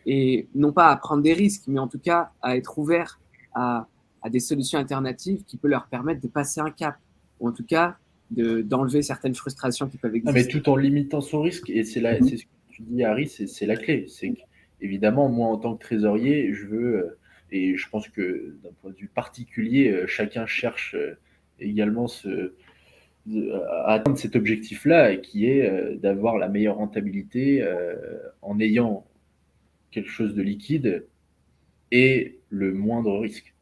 Speaker 2: et non pas à prendre des risques, mais en tout cas à être ouvert à des solutions alternatives qui peuvent leur permettre de passer un cap, ou en tout cas d'enlever certaines frustrations qui peuvent exister.
Speaker 3: Mais tout en limitant son risque, et c'est ce que tu dis, Harry, c'est la clé. C'est qu'évidemment, moi, en tant que trésorier, je veux et je pense que d'un point de vue particulier, chacun cherche également à atteindre cet objectif-là, qui est d'avoir la meilleure rentabilité en ayant quelque chose de liquide et le moindre risque.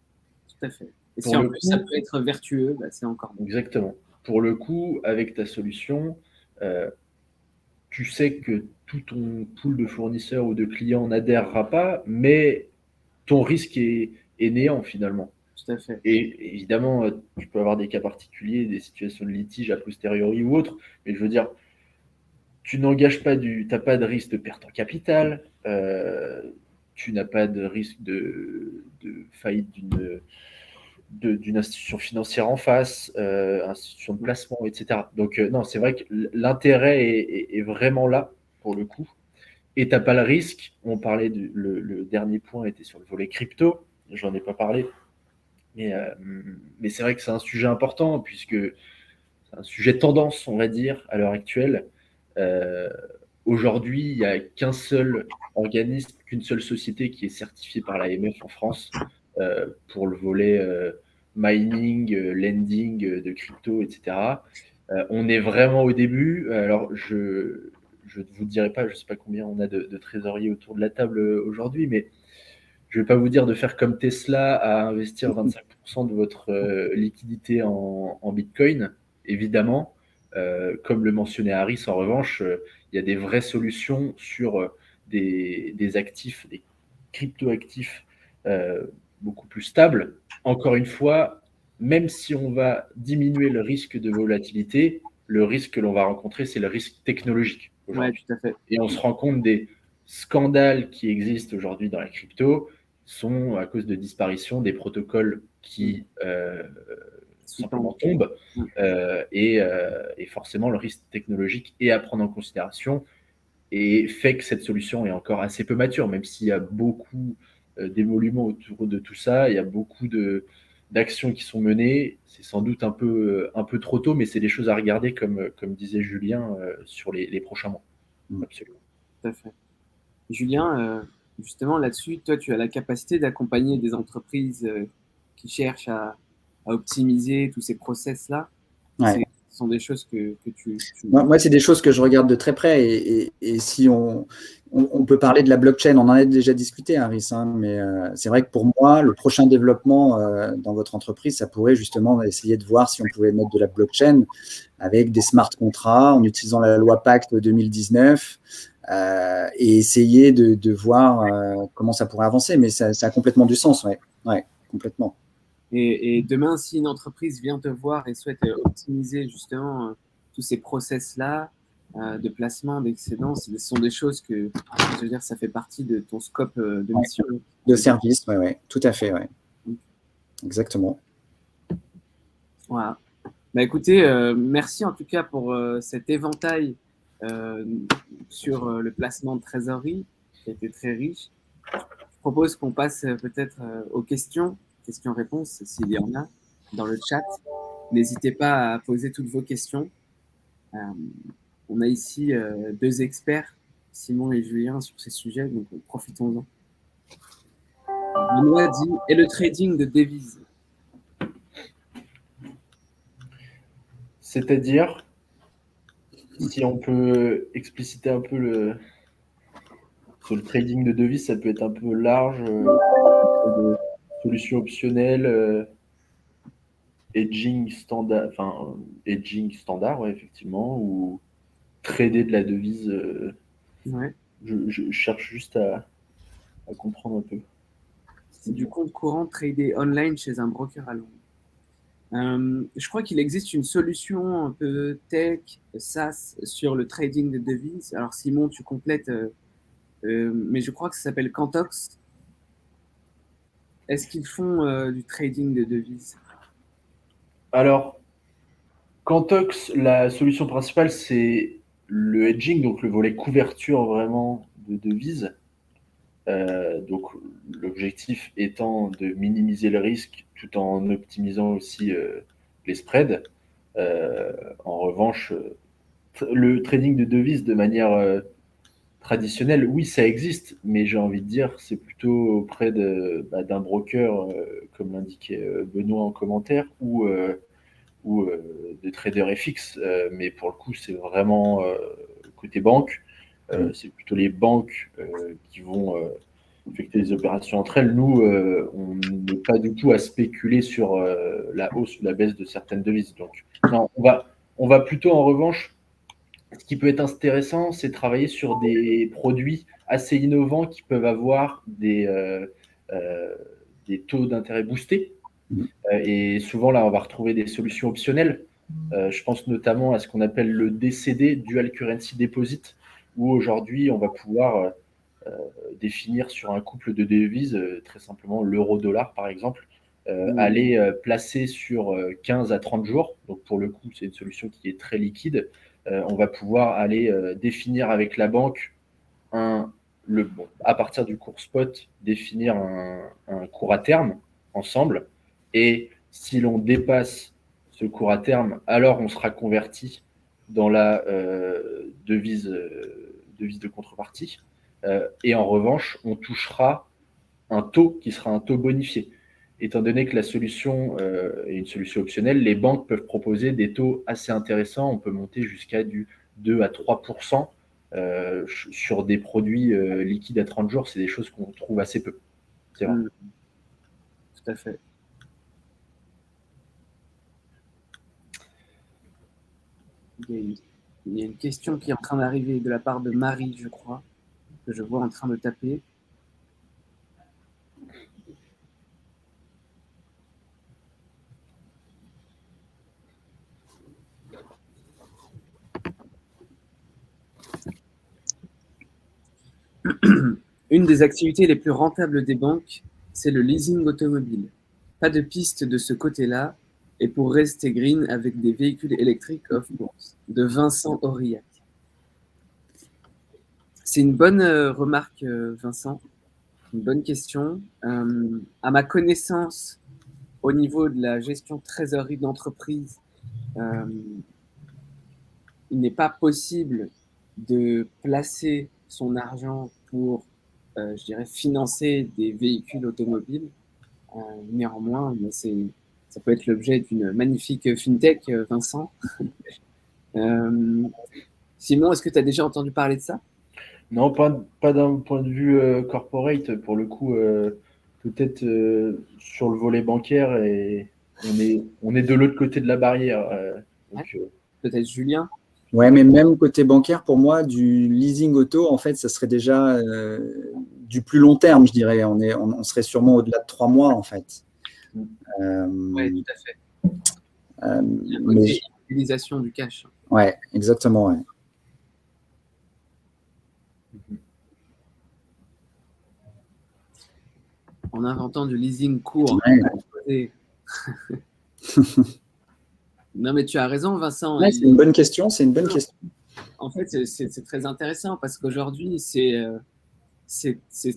Speaker 2: Tout à fait. Et
Speaker 3: Pour
Speaker 2: si en
Speaker 3: le
Speaker 2: plus
Speaker 3: coup,
Speaker 2: ça peut être vertueux, c'est encore mieux.
Speaker 3: exactement. Pour le coup, avec ta solution, tu sais que tout ton pool de fournisseurs ou de clients n'adhérera pas, mais ton risque est néant finalement.
Speaker 2: Tout à fait.
Speaker 3: Et évidemment, tu peux avoir des cas particuliers, des situations de litige a posteriori ou autres, mais je veux dire, tu n'engages pas t'as pas de risque de perte en capital, tu n'as pas de risque de faillite d'une institution financière en face, institution de placement, etc. Donc non, c'est vrai que l'intérêt est vraiment là pour le coup. Et tu n'as pas le risque. On parlait le dernier point était sur le volet crypto. J'en ai pas parlé, mais c'est vrai que c'est un sujet important puisque c'est un sujet tendance, on va dire, à l'heure actuelle. Euh, Aujourd'hui, il n'y a qu'un seul organisme, qu'une seule société qui est certifiée par l'AMF en France pour le volet mining, lending de crypto, etc. On est vraiment au début. Alors, je ne vous dirai pas, je ne sais pas combien on a de trésoriers autour de la table aujourd'hui, mais je ne vais pas vous dire de faire comme Tesla à investir 25% de votre liquidité en Bitcoin, évidemment. Comme le mentionnait Harris, en revanche, il y a des vraies solutions sur des actifs, des crypto-actifs beaucoup plus stables. Encore une fois, même si on va diminuer le risque de volatilité, le risque que l'on va rencontrer, c'est le risque technologique aujourd'hui.
Speaker 2: Ouais, tout à fait.
Speaker 3: Et on se rend compte des scandales qui existent aujourd'hui dans la crypto sont à cause de disparition des protocoles qui simplement tombent et forcément le risque technologique est à prendre en considération et fait que cette solution est encore assez peu mature, même s'il y a beaucoup d'émoluments autour de tout ça, il y a beaucoup d'actions qui sont menées, c'est sans doute un peu trop tôt, mais c'est des choses à regarder comme disait Julien sur les prochains mois. Absolument.
Speaker 2: Tout à fait. Julien, justement là-dessus, toi, tu as la capacité d'accompagner des entreprises qui cherchent à optimiser tous ces process-là.
Speaker 4: Ouais.
Speaker 2: Ce sont des choses que tu...
Speaker 4: Moi, c'est des choses que je regarde de très près. Et si on peut parler de la blockchain, on en a déjà discuté, Harris, mais c'est vrai que pour moi, le prochain développement dans votre entreprise, ça pourrait justement essayer de voir si on pouvait mettre de la blockchain avec des smart contracts en utilisant la loi Pacte 2019 et essayer de voir comment ça pourrait avancer. Mais ça a complètement du sens, ouais, complètement.
Speaker 2: Et demain, si une entreprise vient te voir et souhaite optimiser justement tous ces process-là de placement, d'excédent, ce sont des choses que, je veux dire, ça fait partie de ton scope de mission.
Speaker 4: De service, ouais, tout à fait, ouais. Exactement.
Speaker 2: Voilà. Écoutez, merci en tout cas pour cet éventail sur le placement de trésorerie qui a été très riche. Je propose qu'on passe peut-être aux questions-réponses, s'il y en a, dans le chat. N'hésitez pas à poser toutes vos questions. On a ici deux experts, Simon et Julien, sur ces sujets, donc profitons-en. Benoît dit « Et le trading de devises ?»
Speaker 3: C'est-à-dire, si on peut expliciter un peu sur le trading de devises, ça peut être un peu large, solutions optionnelles, hedging standard, ouais, effectivement, ou trader de la devise.
Speaker 2: Ouais.
Speaker 3: Je cherche juste à comprendre un peu.
Speaker 2: C'est du compte courant tradé online chez un broker à Londres. Je crois qu'il existe une solution un peu tech, SaaS, sur le trading de devises. Alors Simon, tu complètes, mais je crois que ça s'appelle Cantox. Est-ce qu'ils font du trading de devises?
Speaker 3: Alors, Cantox, la solution principale, c'est le hedging, donc le volet couverture vraiment de devises. Donc, l'objectif étant de minimiser le risque tout en optimisant aussi les spreads. En revanche, le trading de devises de manière traditionnel, oui, ça existe, mais j'ai envie de dire, c'est plutôt auprès d'un broker, comme l'indiquait Benoît en commentaire, ou des traders FX. Mais pour le coup, c'est vraiment côté banque. C'est plutôt les banques qui vont effectuer des opérations entre elles. Nous, on n'est pas du tout à spéculer sur la hausse ou la baisse de certaines devises. Donc, non, on va plutôt, en revanche, ce qui peut être intéressant, c'est de travailler sur des produits assez innovants qui peuvent avoir des taux d'intérêt boostés. Et souvent, là, on va retrouver des solutions optionnelles. Je pense notamment à ce qu'on appelle le DCD, Dual Currency Deposit, où aujourd'hui, on va pouvoir définir sur un couple de devises, très simplement l'euro-dollar par exemple, aller placer sur 15 à 30 jours. Donc pour le coup, c'est une solution qui est très liquide. On va pouvoir aller définir avec la banque à partir du cours spot, définir un cours à terme ensemble. Et si l'on dépasse ce cours à terme, alors on sera converti dans la devise de contrepartie. Et en revanche, on touchera un taux qui sera un taux bonifié. Étant donné que la solution est une solution optionnelle, les banques peuvent proposer des taux assez intéressants. On peut monter jusqu'à du 2 à 3% sur des produits liquides à 30 jours. C'est des choses qu'on trouve assez peu. C'est vrai.
Speaker 2: Tout à fait. Il y a une question qui est en train d'arriver de la part de Marie, je crois, que je vois en train de taper. Une des activités les plus rentables des banques, c'est le leasing automobile. Pas de piste de ce côté-là, et pour rester green avec des véhicules électriques off-course. De Vincent Aurillac. C'est une bonne remarque, Vincent. Une bonne question. À ma connaissance, au niveau de la gestion de trésorerie d'entreprise, il n'est pas possible de placer son argent pour, je dirais, financer des véhicules automobiles. Néanmoins, ça peut être l'objet d'une magnifique fintech, Vincent. Simon, est-ce que tu as déjà entendu parler de ça?
Speaker 3: Non, pas d'un point de vue corporate. Pour le coup, peut-être sur le volet bancaire, et on est de l'autre côté de la barrière.
Speaker 2: Peut-être Julien?
Speaker 4: Ouais, mais même côté bancaire, pour moi, du leasing auto, en fait, ça serait déjà du plus long terme, je dirais. On serait sûrement au-delà de 3 mois, en fait.
Speaker 2: Oui, tout à fait. L'utilisation du cash.
Speaker 4: Ouais, exactement. Ouais.
Speaker 2: En inventant du leasing court.
Speaker 4: Ouais.
Speaker 2: Non, mais tu as raison, Vincent.
Speaker 4: Ouais, c'est une bonne question. C'est une bonne question.
Speaker 2: En fait, c'est très intéressant parce qu'aujourd'hui, c'est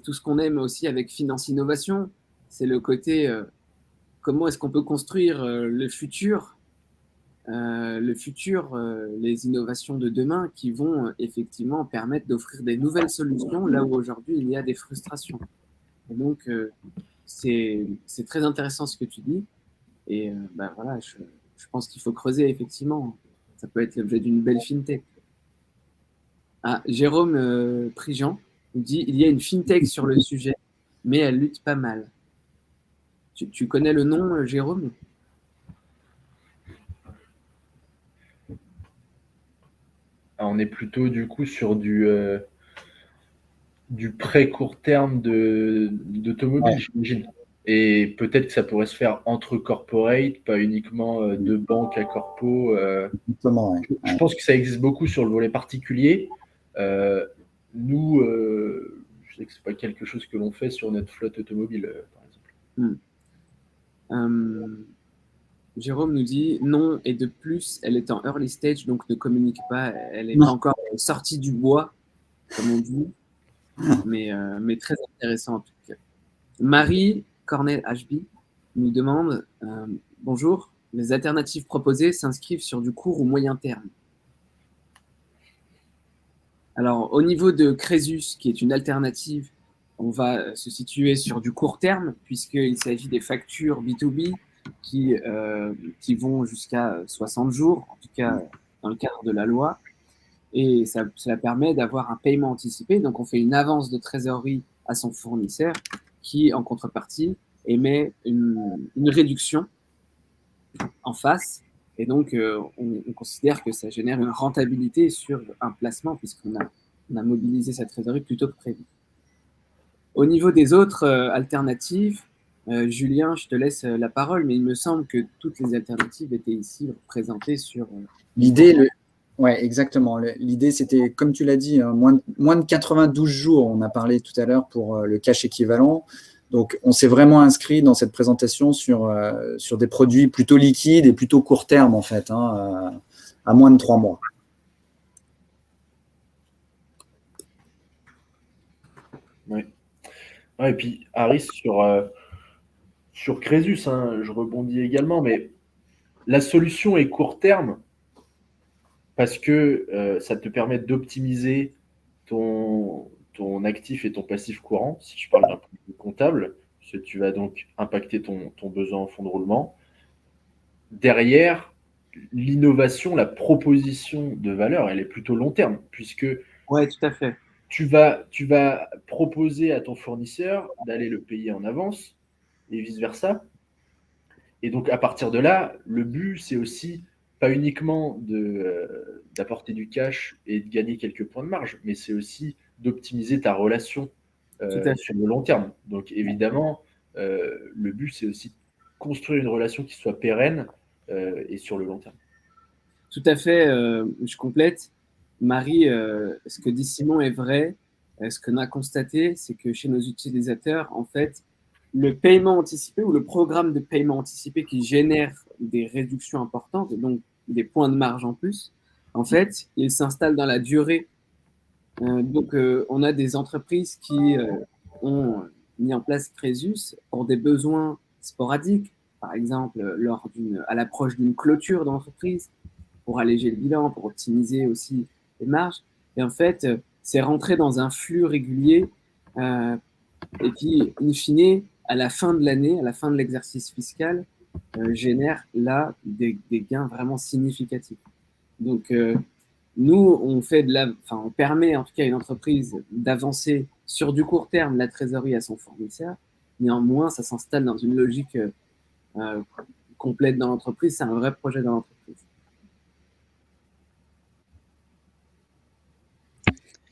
Speaker 2: tout ce qu'on aime aussi avec Finance Innovation. C'est le côté comment est-ce qu'on peut construire le futur, les innovations de demain qui vont effectivement permettre d'offrir des nouvelles solutions là où aujourd'hui il y a des frustrations. Et donc, c'est très intéressant ce que tu dis. Et voilà, je pense qu'il faut creuser effectivement. Ça peut être l'objet d'une belle fintech. Ah, Jérôme Prigent nous dit il y a une fintech sur le sujet, mais elle lutte pas mal. Tu connais le nom, Jérôme?
Speaker 3: On est plutôt du coup sur du prêt court terme d'automobile, j'imagine. Et peut-être que ça pourrait se faire entre corporate, pas uniquement de banque à corpo. Je pense que ça existe beaucoup sur le volet particulier. Nous, je sais que c'est pas quelque chose que l'on fait sur notre flotte automobile, par exemple.
Speaker 2: Jérôme nous dit non, et de plus, elle est en early stage, donc ne communique pas. Elle n'est pas encore sortie du bois, comme on dit, mais très intéressant en tout cas. Marie Cornel HB nous demande bonjour, les alternatives proposées s'inscrivent sur du court ou moyen terme? Alors, au niveau de Crésus, qui est une alternative, on va se situer sur du court terme, puisqu'il s'agit des factures B2B qui vont jusqu'à 60 jours, en tout cas dans le cadre de la loi. Et cela permet d'avoir un paiement anticipé. Donc, on fait une avance de trésorerie à son fournisseur qui, en contrepartie, émet une réduction en face. Et donc, on considère que ça génère une rentabilité sur un placement puisqu'on a mobilisé sa trésorerie plutôt que prévu. Au niveau des autres alternatives, Julien, je te laisse la parole, mais il me semble que toutes les alternatives étaient ici présentées sur…
Speaker 4: L'idée, ouais, exactement. L'idée, c'était, comme tu l'as dit, hein, moins de 92 jours, on a parlé tout à l'heure pour le cash équivalent. Donc, on s'est vraiment inscrit dans cette présentation sur des produits plutôt liquides et plutôt court terme, en fait, hein, à moins de 3 mois.
Speaker 3: Oui. Ouais, et puis, Harris, sur Crésus, hein, je rebondis également, mais la solution est court terme parce que ça te permet d'optimiser ton actif et ton passif courant, si je parle d'un point de vue comptable, parce que tu vas donc impacter ton besoin en fonds de roulement. Derrière, l'innovation, la proposition de valeur, elle est plutôt long terme, puisque
Speaker 2: ouais, tout à fait.
Speaker 3: tu vas proposer à ton fournisseur d'aller le payer en avance et vice-versa. Et donc, à partir de là, le but, c'est aussi pas uniquement d'apporter du cash et de gagner quelques points de marge, mais c'est aussi d'optimiser ta relation sur le long terme. Donc, évidemment, le but, c'est aussi de construire une relation qui soit pérenne et sur le long terme.
Speaker 2: Tout à fait, je complète. Marie, ce que dit Simon est vrai. Ce qu'on a constaté, c'est que chez nos utilisateurs, en fait, le paiement anticipé ou le programme de paiement anticipé qui génère des réductions importantes, donc des points de marge en plus, en fait, il s'installe dans la durée. Donc, on a des entreprises qui ont mis en place Crésus pour des besoins sporadiques, par exemple à l'approche d'une clôture d'entreprise, pour alléger le bilan, pour optimiser aussi les marges. Et en fait, c'est rentré dans un flux régulier et qui, in fine, à la fin de l'année, à la fin de l'exercice fiscal, génère là des gains vraiment significatifs. Donc, nous, on permet en tout cas à une entreprise d'avancer sur du court terme la trésorerie à son fournisseur. Néanmoins, ça s'installe dans une logique complète dans l'entreprise. C'est un vrai projet dans l'entreprise.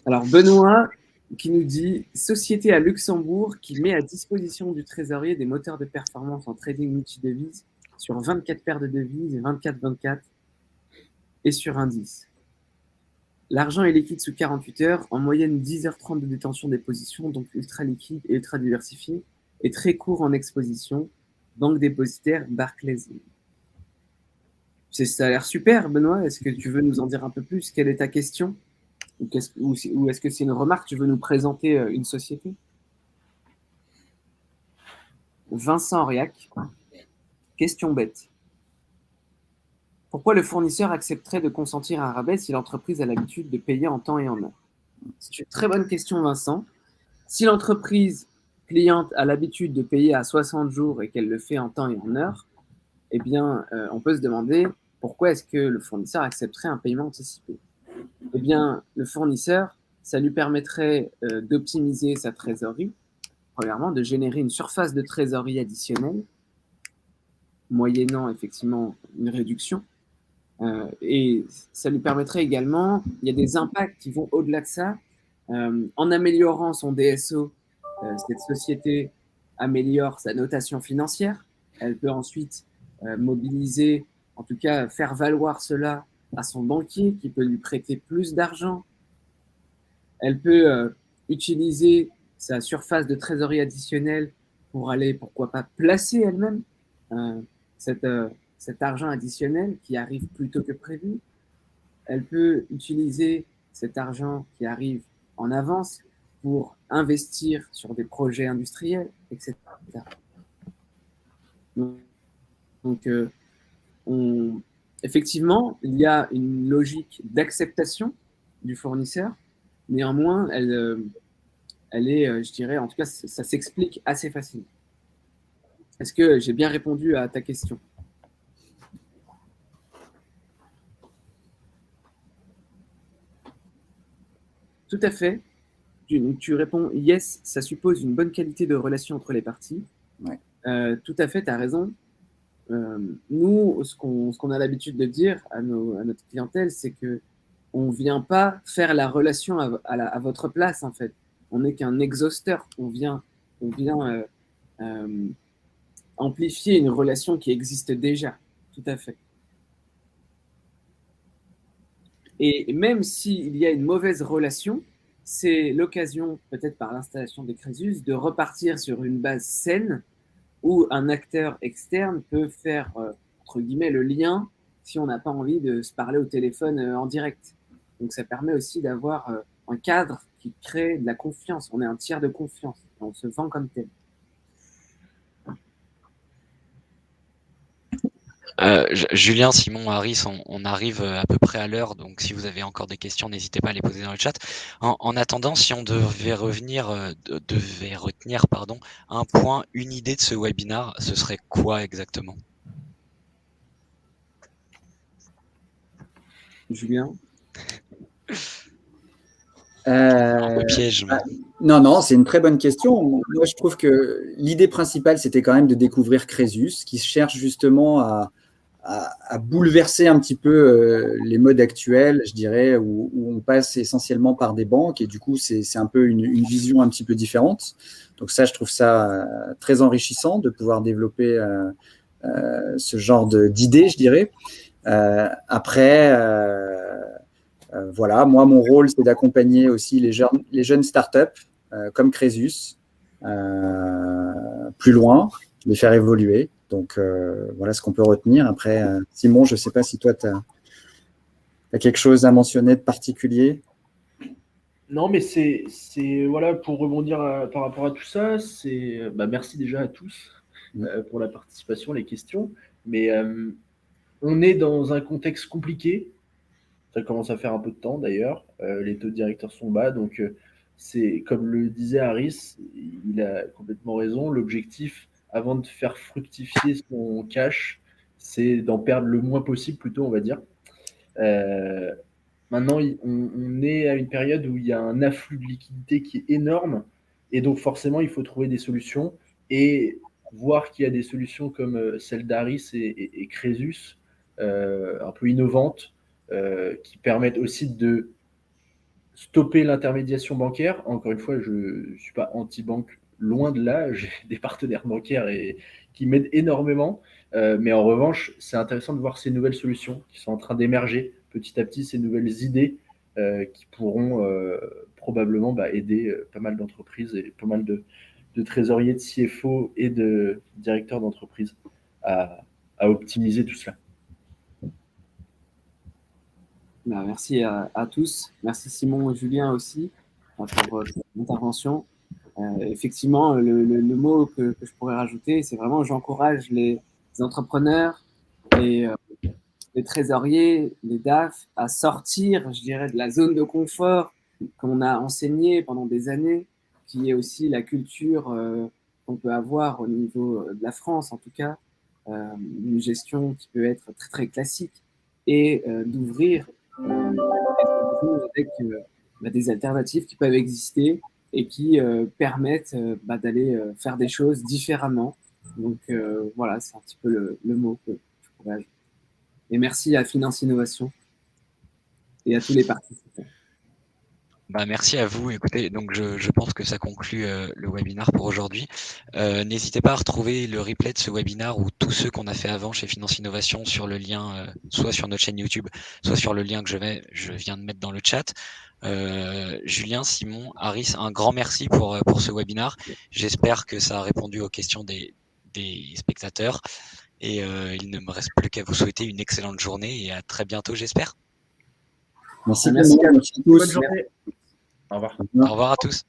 Speaker 2: Alors, Benoît qui nous dit « Société à Luxembourg qui met à disposition du trésorier des moteurs de performance en trading multi-devises sur 24 paires de devises et 24-24 et sur indice. L'argent est liquide sous 48 heures, en moyenne 10h30 de détention des positions, donc ultra liquide et ultra diversifié, et très court en exposition. Banque dépositaire Barclays. » Ça a l'air super, Benoît. Est-ce que tu veux nous en dire un peu plus? Quelle est ta question? Ou est-ce que c'est une remarque? Tu veux nous présenter une société? Vincent Auriac, question bête. Pourquoi le fournisseur accepterait de consentir un rabais si l'entreprise a l'habitude de payer en temps et en heure? C'est une très bonne question, Vincent. Si l'entreprise cliente a l'habitude de payer à 60 jours et qu'elle le fait en temps et en heure, eh bien, on peut se demander pourquoi est-ce que le fournisseur accepterait un paiement anticipé? Eh bien, le fournisseur, ça lui permettrait d'optimiser sa trésorerie, premièrement, de générer une surface de trésorerie additionnelle, moyennant effectivement une réduction. Et ça lui permettrait également, il y a des impacts qui vont au-delà de ça, en améliorant son DSO, cette société améliore sa notation financière. Elle peut ensuite mobiliser, en tout cas faire valoir cela à son banquier qui peut lui prêter plus d'argent. Elle peut utiliser sa surface de trésorerie additionnelle pour aller, pourquoi pas, placer elle-même cet argent additionnel qui arrive plus tôt que prévu. Elle peut utiliser cet argent qui arrive en avance pour investir sur des projets industriels, etc. Donc, effectivement, il y a une logique d'acceptation du fournisseur, Néanmoins, elle est, je dirais, en tout cas, ça s'explique assez facilement. Est-ce que j'ai bien répondu à ta question? Tout à fait. Tu réponds yes, ça suppose une bonne qualité de relation entre les parties.
Speaker 4: Ouais.
Speaker 2: Tout à fait, tu as raison. Nous, ce qu'on a l'habitude de dire à notre clientèle, c'est que on vient pas faire la relation à votre place, en fait. On n'est qu'un exhausteur. On vient amplifier une relation qui existe déjà. Tout à fait. Et même s'il y a une mauvaise relation, c'est l'occasion, peut-être par l'installation des Crésus, de repartir sur une base saine où un acteur externe peut faire, entre guillemets, le lien si on n'a pas envie de se parler au téléphone en direct. Donc ça permet aussi d'avoir un cadre qui crée de la confiance. On est un tiers de confiance. On se vend comme tel.
Speaker 1: Julien, Simon, Harris, on arrive à peu près à l'heure, donc si vous avez encore des questions, n'hésitez pas à les poser dans le chat. En attendant, si on devait retenir un point, une idée de ce webinar, ce serait quoi exactement?
Speaker 2: Julien?
Speaker 1: Un peu piège. Mais...
Speaker 4: Non, c'est une très bonne question. Moi, je trouve que l'idée principale, c'était quand même de découvrir Crésus, qui cherche justement à bouleverser un petit peu les modes actuels, je dirais, où on passe essentiellement par des banques, et du coup, c'est un peu une vision un petit peu différente. Donc ça, je trouve ça très enrichissant de pouvoir développer ce genre d'idées, je dirais. Après, voilà, moi, mon rôle, c'est d'accompagner aussi les jeunes startups comme Crésus plus loin, les faire évoluer. Donc, voilà ce qu'on peut retenir. Après, Simon, je ne sais pas si toi, tu as quelque chose à mentionner de particulier.
Speaker 3: Non, mais c'est voilà, pour rebondir par rapport à tout ça, merci déjà à tous pour la participation, les questions. Mais on est dans un contexte compliqué. Ça commence à faire un peu de temps d'ailleurs. Les taux de directeurs sont bas. Donc, c'est comme le disait Harris, il a complètement raison. L'objectif, avant de faire fructifier son cash, c'est d'en perdre le moins possible, plutôt, on va dire. Maintenant, on est à une période où il y a un afflux de liquidité qui est énorme. Et donc, forcément, il faut trouver des solutions. Et voir qu'il y a des solutions comme celle d'Harris et Crésus, un peu innovantes, qui permettent aussi de stopper l'intermédiation bancaire. Encore une fois, je ne suis pas anti-banque, loin de là. J'ai des partenaires bancaires qui m'aident énormément. Mais en revanche, c'est intéressant de voir ces nouvelles solutions qui sont en train d'émerger petit à petit, ces nouvelles idées qui pourront probablement aider pas mal d'entreprises et pas mal de trésoriers, de CFO et de directeurs d'entreprise à optimiser tout cela.
Speaker 2: Merci à tous. Merci Simon et Julien aussi pour votre intervention. Effectivement, le mot que je pourrais rajouter, c'est vraiment j'encourage les entrepreneurs, les trésoriers, les DAF à sortir, je dirais, de la zone de confort qu'on a enseigné pendant des années, qui est aussi la culture qu'on peut avoir au niveau de la France, en tout cas, une gestion qui peut être très, très classique, et d'ouvrir avec des alternatives qui peuvent exister et qui permettent d'aller faire des choses différemment. Donc voilà, c'est un petit peu le mot que je pourrais ajouter. Et merci à Finance Innovation et à tous les participants.
Speaker 1: Merci à vous. Écoutez, donc je pense que ça conclut le webinar pour aujourd'hui. N'hésitez pas à retrouver le replay de ce webinar ou tous ceux qu'on a fait avant chez Finance Innovation sur le lien, soit sur notre chaîne YouTube, soit sur le lien que je viens de mettre dans le chat. Julien, Simon, Harris, un grand merci pour ce webinar. J'espère que ça a répondu aux questions des spectateurs. Et il ne me reste plus qu'à vous souhaiter une excellente journée et à très bientôt, j'espère.
Speaker 4: Merci,
Speaker 2: merci
Speaker 4: à tous.
Speaker 3: Bonne journée. Au revoir.
Speaker 1: Au revoir à tous.